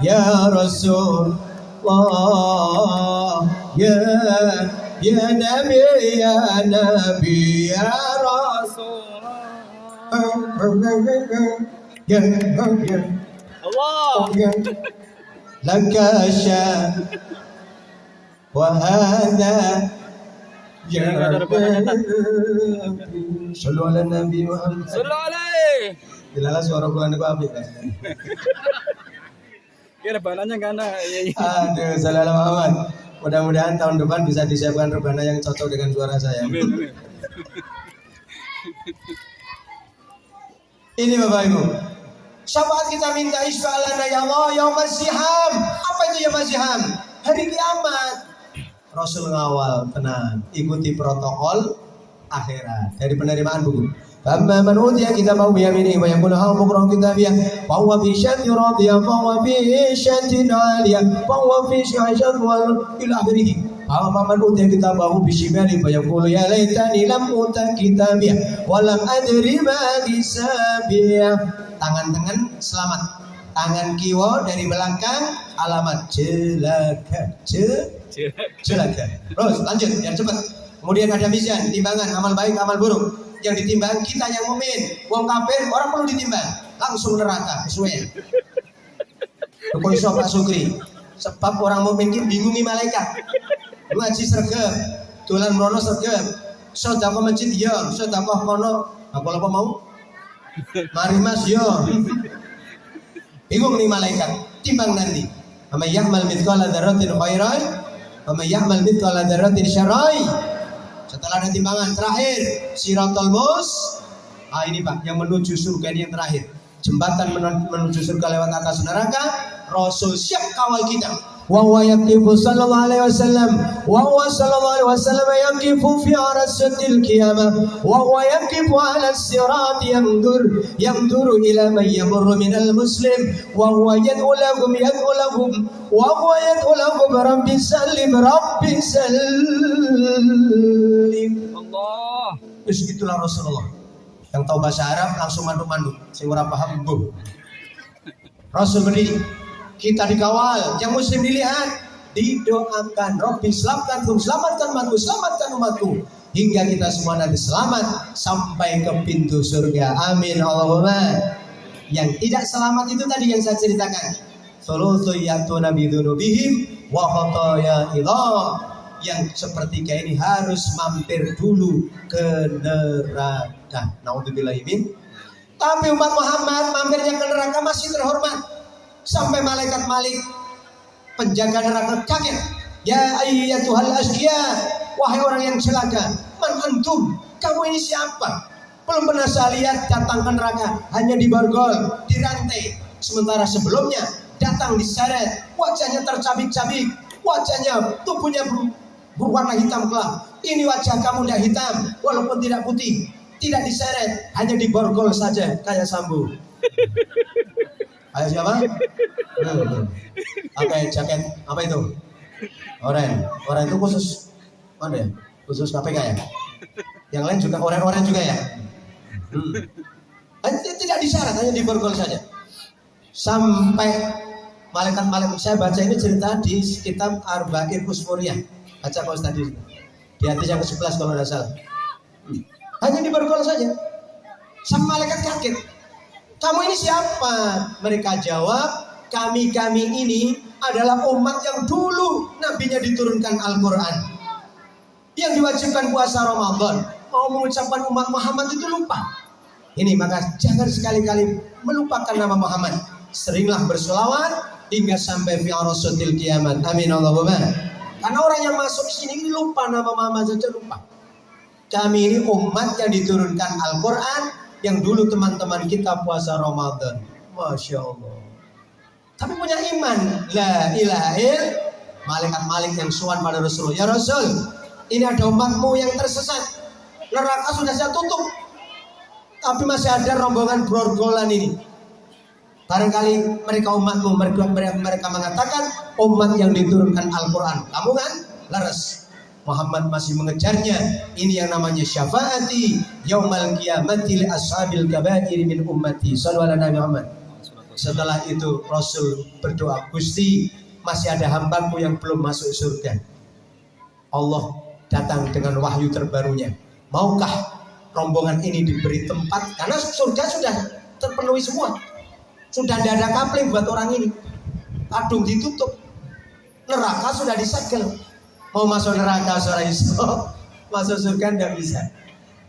ya Rasulullah ya Nabi ya Rasulullah ya Allah lakasya wa hadha ya Sallallahu alaihi Nabi Muhammad. Sallallahu alaihi. Dilala suara bulan itu apik kan. Kira rebananya kana. Aduh, Sallallahu Muhammad. Mudah-mudahan tahun depan bisa disiapkan rebana yang cocok dengan suara saya. Amin. Ini Bapak Ibu. Syafaat kita minta isfa'lana ya Allah yaumaz ziham. Apa itu yaumaz ziham? Hari kiamat. Rasul ngawal, tenang, ikuti protokol akhirat dari penerimaan buku. Amma man utiya kitabahu bi yaminihi wa yaqulu ha muqra kitabiyah fa huwa fi syatin radiyah fa huwa fi syatin 'aliyah fa huwa fi syatin wal ila akhirih. Amma man utiya kitabahu bi shimalihi fa yaqulu ya laitani lam uta kitabiyah wa lam adri ma hisabiyah. Tangan selamat, tangan kiwa dari belakang alamat celaka. Terus lanjut biar cepat. Kemudian ada mizan, timbangan amal baik, amal buruk. Yang ditimbang kita yang mukmin. Wong kafir orang perlu ditimbang, langsung neraka sesuai. Pokoknya iso Pak Sukri. Sebab orang mukmin ki bingungi malaikat. Ngaji sregep, dolan mrono sregep. Sedekah masjid ya, sedekah kono apa mau? Mari Mas yo. Bingung nih malaikat, timbang nanti. Amma ya'mal mithqala dzarratin khairan wa may ya'mal mithqala dzarratin syarran. Setelah ada timbangan terakhir, Siratal Mus. Ini Pak, yang menuju surga ini yang terakhir. Jembatan menuju surga lewat atas neraka. Rasul siap kawal kita. wa huwa yaqifu sallallahu alaihi wasallam wa huwa sallallahu alaihi wasallam yaqifu fi arasatil qiyamah wa huwa yaqifu ala sirat yandur ila man yamurru minal muslim wa huwa yad'u lahum wa huwa yad'u lahum rabbi sallim Allah. Terus itulah Rasulullah. Yang tahu bahasa Arab langsung mandu-mandu. Sing ora paham mbuh. Rasul berdiri, kita dikawal, yang muslim dilihat, didoakan, Rabbi selamatkan umatku, hingga kita semua nanti selamat sampai ke pintu surga. Amin Allahumma. Yang tidak selamat itu tadi yang saya ceritakan. Thuluthu yatuna bidunubihim wa khataya idham. Yang sepertiga ini harus mampir dulu ke neraka. Naudzubillahi min. Tapi umat Muhammad mampirnya ke neraka masih terhormat. Sampai malaikat Malik penjaga neraka kaget. Ya ayyatuhal asqiya, wahai orang yang celaka, man antum, kamu ini siapa? Belum pernah saya lihat datang ke neraka, hanya diborgol, dirantai. Sementara sebelumnya datang diseret, wajahnya tercabik-cabik, wajahnya tubuhnya berwarna hitam kelam. Ini wajah kamu tidak hitam, walaupun tidak putih, tidak diseret, hanya diborgol saja kayak Sambo. Ayo siapa? Pakai jaket apa itu? Oranye itu khusus mana ya? Khusus KPK ya? Yang lain juga oranye juga ya? Tidak disyarat, hanya diborgol saja. Sampai malaikat saya baca ini cerita di kitab Arba'in Usmuriyah. Baca kau tadi di hadis yang ke-11 kalau tidak salah. Hanya diborgol saja. Sang malaikat kaget. Kamu ini siapa? Mereka jawab, kami ini adalah umat yang dulu nabinya diturunkan Al-Quran, yang diwajibkan puasa Ramadan. Mau mengucapkan umat Muhammad itu lupa. Ini maka jangan sekali-kali melupakan nama Muhammad. Seringlah berselawat hingga sampai fi arasatil kiamat. Amin Allahumma. Karena orang yang masuk sini ini lupa nama Muhammad saja lupa. Kami ini umat yang diturunkan Al-Quran, yang dulu teman-teman kita puasa Ramadan. Masya Allah. Tapi punya iman. La ilaha illallah. Malaikat Malik yang suan pada Rasulullah. Ya Rasul, ini ada umatmu yang tersesat. Neraka sudah saya tutup, tapi masih ada rombongan borgolan ini. Barangkali mereka umatmu, mereka mengatakan umat yang diturunkan Al-Quran. Kamu kan laras. Muhammad masih mengejarnya. Ini yang namanya syafaati yaumal qiyamati li ashabil kabair min ummati. Shallallahu alaihi Muhammad. Setelah itu Rasul berdoa, Gusti, masih ada hambaku yang belum masuk surga. Allah datang dengan wahyu terbarunya. Maukah rombongan ini diberi tempat? Karena surga sudah terpenuhi semua. Sudah tidak ada kapling buat orang ini. Kadung ditutup. Neraka sudah disegel. Mau masuk neraka seorang iso, masuk surga tidak bisa.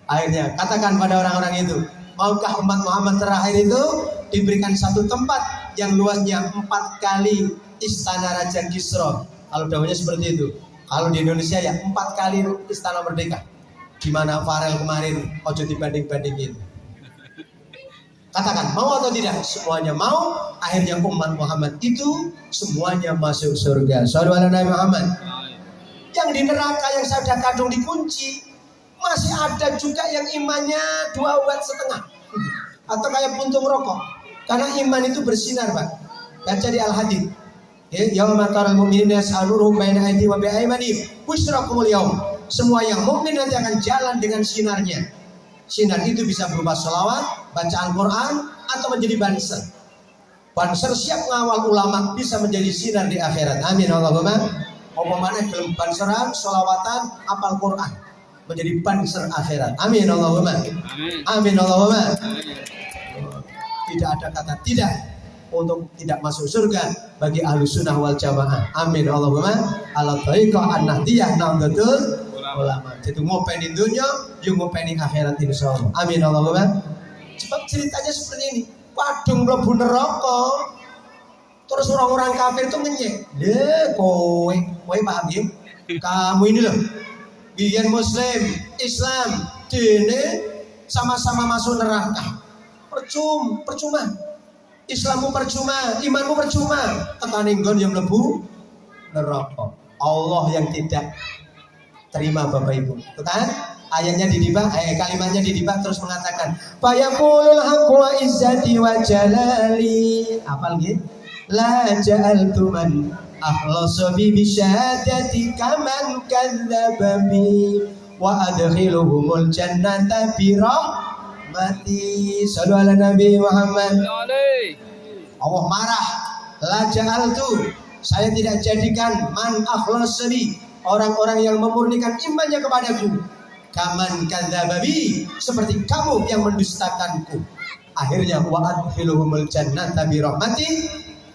Akhirnya katakan pada orang-orang itu, maukah umat Muhammad terakhir itu diberikan satu tempat yang luasnya 4 kali istana Raja Kisra. Kalau dawanya seperti itu. Kalau di Indonesia ya 4 kali istana Merdeka. Gimana Farel kemarin, ojo dibanding-bandingin. Katakan mau atau tidak? Semuanya mau. Akhirnya umat Muhammad itu semuanya masuk surga. Sallallahu alaihi Muhammad. Yang di neraka yang sudah kadung dikunci, masih ada juga yang imannya 2 watt setengah atau kayak puntung rokok. Karena iman itu bersinar, Pak. Baca di Al-Hadid. Yauma taral mu'minina yas'aluruhum baina aydihim wa bi'aymanihim busyrakumul yaum. Semua yang mukmin nanti akan jalan dengan sinarnya. Sinar itu bisa berupa sholawat, baca Al-Quran, atau menjadi banser. Banser siap ngawal ulama, bisa menjadi sinar di akhirat. Amin Allahumma. Umpamanya gelem banseran, sholawatan, apal Quran, menjadi banser akhirat. Amin Allahumma. Amin Allahumma. Tidak ada kata tidak untuk tidak masuk surga bagi ahlu sunnah wal jamaah. Amin Allahumma. Ala tariqah an-nahdiyah nahdlatul ulama. Jadi ngopeni dunia, yung ngopeni akhirat insyaallah. Amin Allahumma. Sebab ceritanya seperti ini. Padung mlebu neraka. Terus orang-orang kafir itu ngenyek. Kowe paham ya? Kamu ini loh. Biyen Muslim, Islam, dene sama-sama masuk neraka. Percuma. Islammu percuma, imanmu percuma. Tekane nggon yang mlebu neraka. Allah yang tidak terima Bapak Ibu. Itu kan? Ayatnya didibak, kalimatnya didibak terus mengatakan, "Fayaqulul haqqu wa izzati wa jalali." Apa lagi? La ja'altu man akhlasa bi bisyadati kaman kadzdzaba bi wa adkhiluhumul jannata bi rahmati. Shallu ala Nabi Muhammad. Allah marah. La ja'altu, saya tidak jadikan man akhlasa bi, orang-orang yang memurnikan imannya kepadaku, kaman kadzababi, seperti kamu yang mendustakanku. Akhirnya wa adkhiluhumul jannata bi rahmati,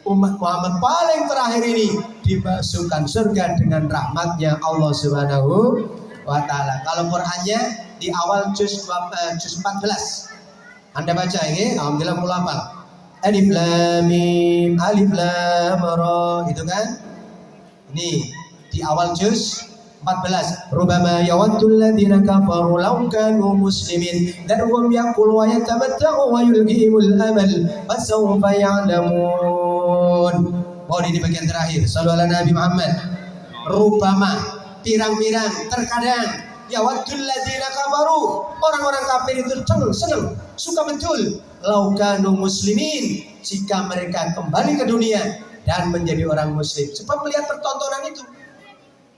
umat Muhammad paling terakhir ini dimasukkan surga dengan rahmatnya Allah Subhanahu wa taala. Kalau Qur'annya di awal juz 14. Anda baca ini, alhamdulillah mulai hafal. Alif lam mim, alif lam ra, itu kan? Ini di awal juz 14. Rubama yawaddul ladzina kafaru law kanu muslimin darhum yaqul wa yatamatta'u wa yulhihimul amal fasawfa ya'lamun. Oh, ini bagian terakhir. Shallallahu ala Nabi Muhammad. Rubama, pirang-pirang, terkadang yawaddul ladzina kafaru, orang-orang kafir itu senang, suka betul law kanu muslimin, jika mereka kembali ke dunia dan menjadi orang muslim. Sebab melihat pertontonan itu,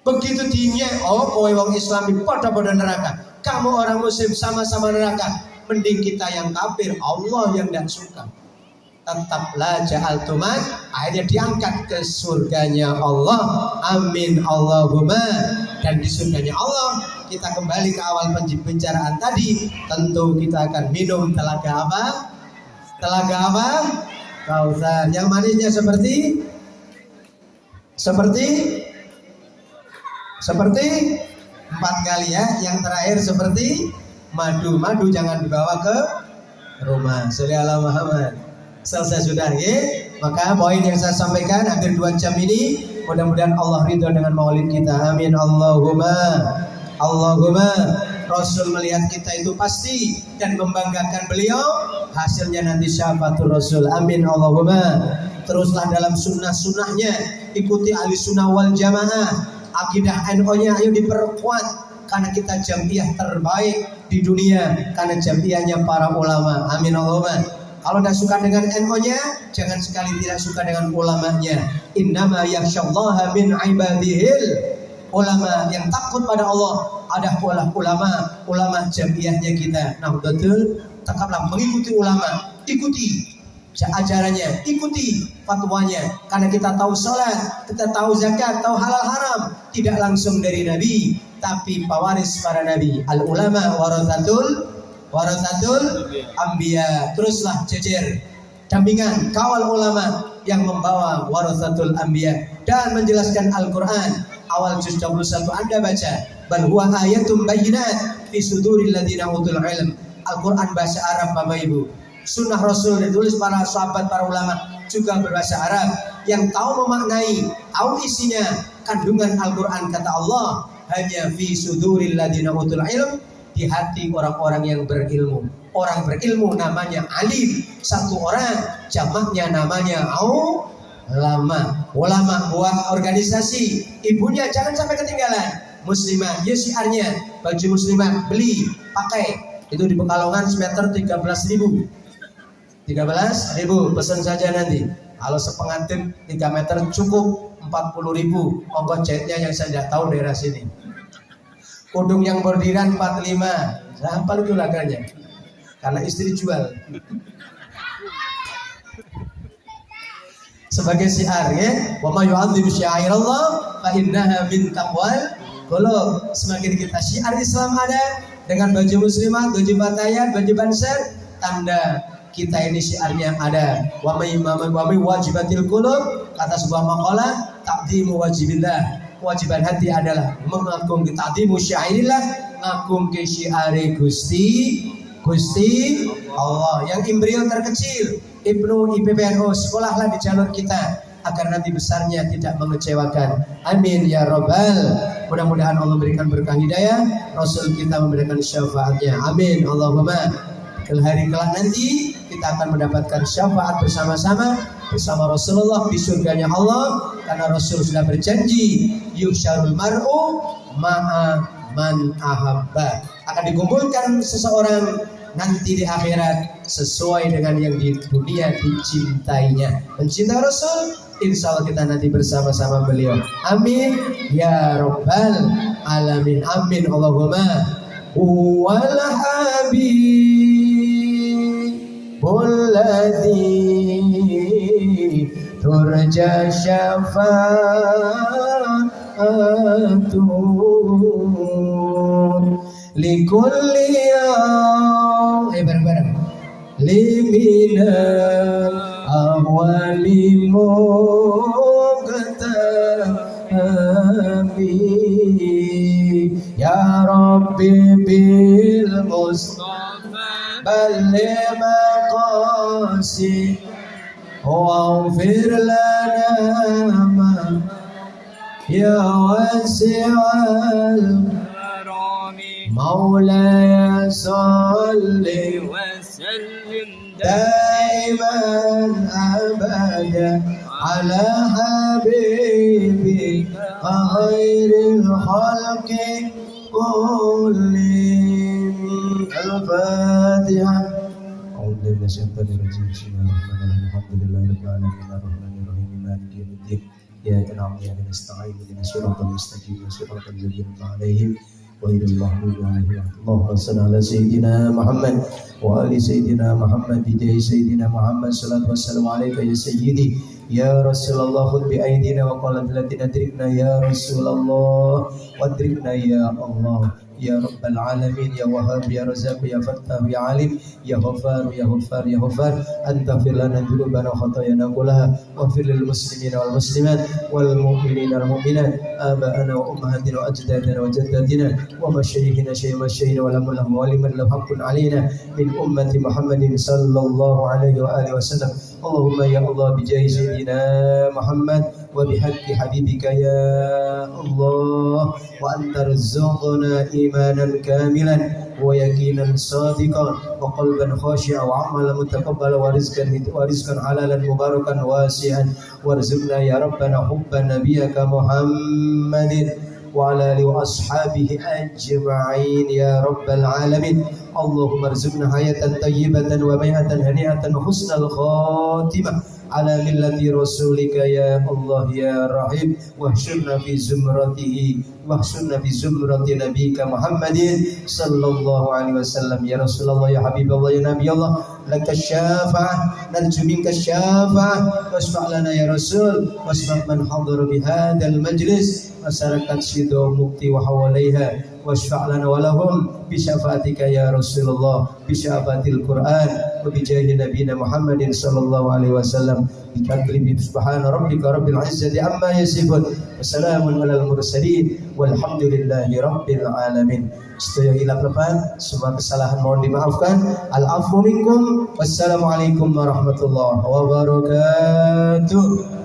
begitu dinya, oh kowe wong Islam pada neraka, kamu orang muslim sama-sama neraka, mending kita yang kafir, Allah yang tidak suka. Tetaplah ja'altuman, akhirnya diangkat ke surganya Allah. Amin Allahumma. Dan di surganya Allah kita kembali ke awal pembicaraan tadi, tentu kita akan minum telaga apa? Telaga apa? Kautsar. Yang manisnya seperti 4 kali ya. Yang terakhir seperti madu. Madu jangan dibawa ke rumah. Sholli ala Muhammad. Selesai sudah ya. Maka poin yang saya sampaikan hampir 2 jam ini, mudah-mudahan Allah ridho dengan maulid kita. Amin Allahumma. Rasul melihat kita itu pasti dan membanggakan beliau, hasilnya nanti syafaatul Rasul. Amin Allahumma. Teruslah dalam sunnah-sunnahnya, ikuti ahli sunnah wal jamaah. Akidah NU-nya ayo diperkuat, karena kita jamiah terbaik di dunia, karena jamiahnya para ulama. Amin Allahumma. Kalau tidak suka dengan NU-nya, jangan sekali tidak suka dengan ulamanya. Innama yakhsyallaha min ibadihil ulama, yang takut pada Allah adalah ulama jamiahnya kita. Nah betul, tetaplah mengikuti ulama, ikuti ajarannya, ikuti fatwanya, karena kita tahu sholat, kita tahu zakat, tahu halal haram, tidak langsung dari Nabi, tapi pewaris para Nabi. Al ulama warathatul anbiya. Teruslah jejer dampingan kawal ulama yang membawa warathatul anbiya dan menjelaskan Al-Quran. Awal juz 21 Anda baca, bal huwa ayatum bayyinat fi suduril ladzina utul ilm. Al-Quran bahasa Arab Bapak Ibu. Sunnah Rasul ditulis para sahabat, para ulama juga berbahasa Arab, yang tahu memaknai, tahu isinya. Kandungan Al-Quran kata Allah hanya fi suduril ladzina utul ilm, di hati orang-orang yang berilmu. Orang berilmu namanya alim, satu orang, jamaknya namanya ulama. Ulama buat organisasi, ibunya jangan sampai ketinggalan. Muslimah, ya syiarnya, baju muslimah beli, pakai. Itu di Pekalongan semeter 13.000. 13.000, pesan saja nanti. Kalau sepengantin 3 meter cukup 40.000. Ongkos jahitnya yang saya tidak tahu daerah sini. Kudung yang bordiran 45. Sampai itu laganya. Karena istri jual. Sebagai syiar ya, wa may yu'azzim syi'airallah fa innaha min taqwal qulub. Semakin kita syiar Islam ada dengan baju muslimah, baju batayat, baju banser, tanda kita ini syiarnya ada. Wa may wajibatil qulub, kata sebuah maqalah, ta'dhimu wajibillah. Kewajiban hati adalah mengagum ke ta'dhimu syi'airillah, ngagum ke syiare Gusti Allah. Yang embrio terkecil, Ibnu IPPNU, sekolahlah di jalur kita agar nanti besarnya tidak mengecewakan. Amin ya Rabbal. Mudah-mudahan Allah memberikan berkah hidayah, Rasul kita memberikan syafaatnya. Amin Allahumma. Dan hari kelak nanti kita akan mendapatkan syafaat bersama-sama bersama Rasulullah di surganya Allah, karena Rasul sudah berjanji yuhsyarul mar'u ma'a man ahabba, akan dikumpulkan seseorang nanti di akhirat sesuai dengan yang di dunia dicintainya. Mencintai Rasul, insya Allah kita nanti bersama-sama beliau. Amin ya rabbal alamin. Amin Allahumma. Wal habibul ladzi turja syafa'atu likulli bareng-bareng limina awali muqtami ya Rabbi bil Mustafa balligh maqasid waghfir lana ma ya wasi'al مولاي صل وسلم دائما أبدا على حبيبك خير الخلق كلهم. الفاتحة. أعوذ بالله من الشيطان الرجيم. بسم الله الرحمن الرحيم. الحمد لله رب العالمين الرحمن الرحيم مالك يوم الدين إياك نعبد وإياك نستعين اهدنا الصراط المستقيم صراط الذين أنعمت عليهم غير المغضوب عليهم. اللهم صل على سيدنا محمد وآل سيدنا محمد بجاه سيدنا محمد. صلاة والسلام عليك يا سيدي يا رسول الله. خذ بأيدينا وقالت التي أدركنا يا رسول الله وأدركنا يا الله يا رب العالمين يا وهاب يا رزاق يا فتاح يا عليم يا غفار يا غفار يا غفار. أنت اغفر لنا ذنوبنا وخطايانا كلها واغفر للمسلمين والمسلمات والمؤمنين والمؤمنات آباءنا وأمهاتنا وأجدادنا وجداتنا ومشايخنا شيخ مشايخنا ولمن له ولمن له حق علينا من أمة محمد صلى الله عليه وآله وسلم. اللهم يا الله بجاه سيدنا محمد وبحق حبيبك يا الله وأن ترزقنا إيمانا كاملا ويقينا صادقا وقلبا خاشعا وعملا متقبلا ورزقا حلالا مباركا واسعا. وارزقنا يا ربنا حب نبيك محمد وعلى آله وأصحابه أجمعين يا رب العالمين. اللهم ارزقنا حياة طيبة وميتة هنيئة وحسن الخاتمة على ملة رسولك يا الله يا رحيم. واحشرنا في زمرته واحشرنا في زمرة نبيك محمد صلى الله عليه وسلم. يا رسول الله يا حبيب الله يا نبي الله لك الشافعة نرجو منك الشافعة واشفع لنا يا رسول واشفع من حضر بهذا المجلس وسركت شدو مكتي وحواليها واشفع لنا ولهم بشفاعتك يا رسول الله بشفاعة القرآن وبجاه نبينا محمد صلى الله عليه وسلم. بكلمة سبحان ربك رب العزة عما يصفون وسلام على المرسلين والحمد لله رب العالمين. Setuju hilang lepas, semua kesalahan mohon dimaafkan. Al-afu minkum. Wassalamualaikum warahmatullahi wabarakatuh.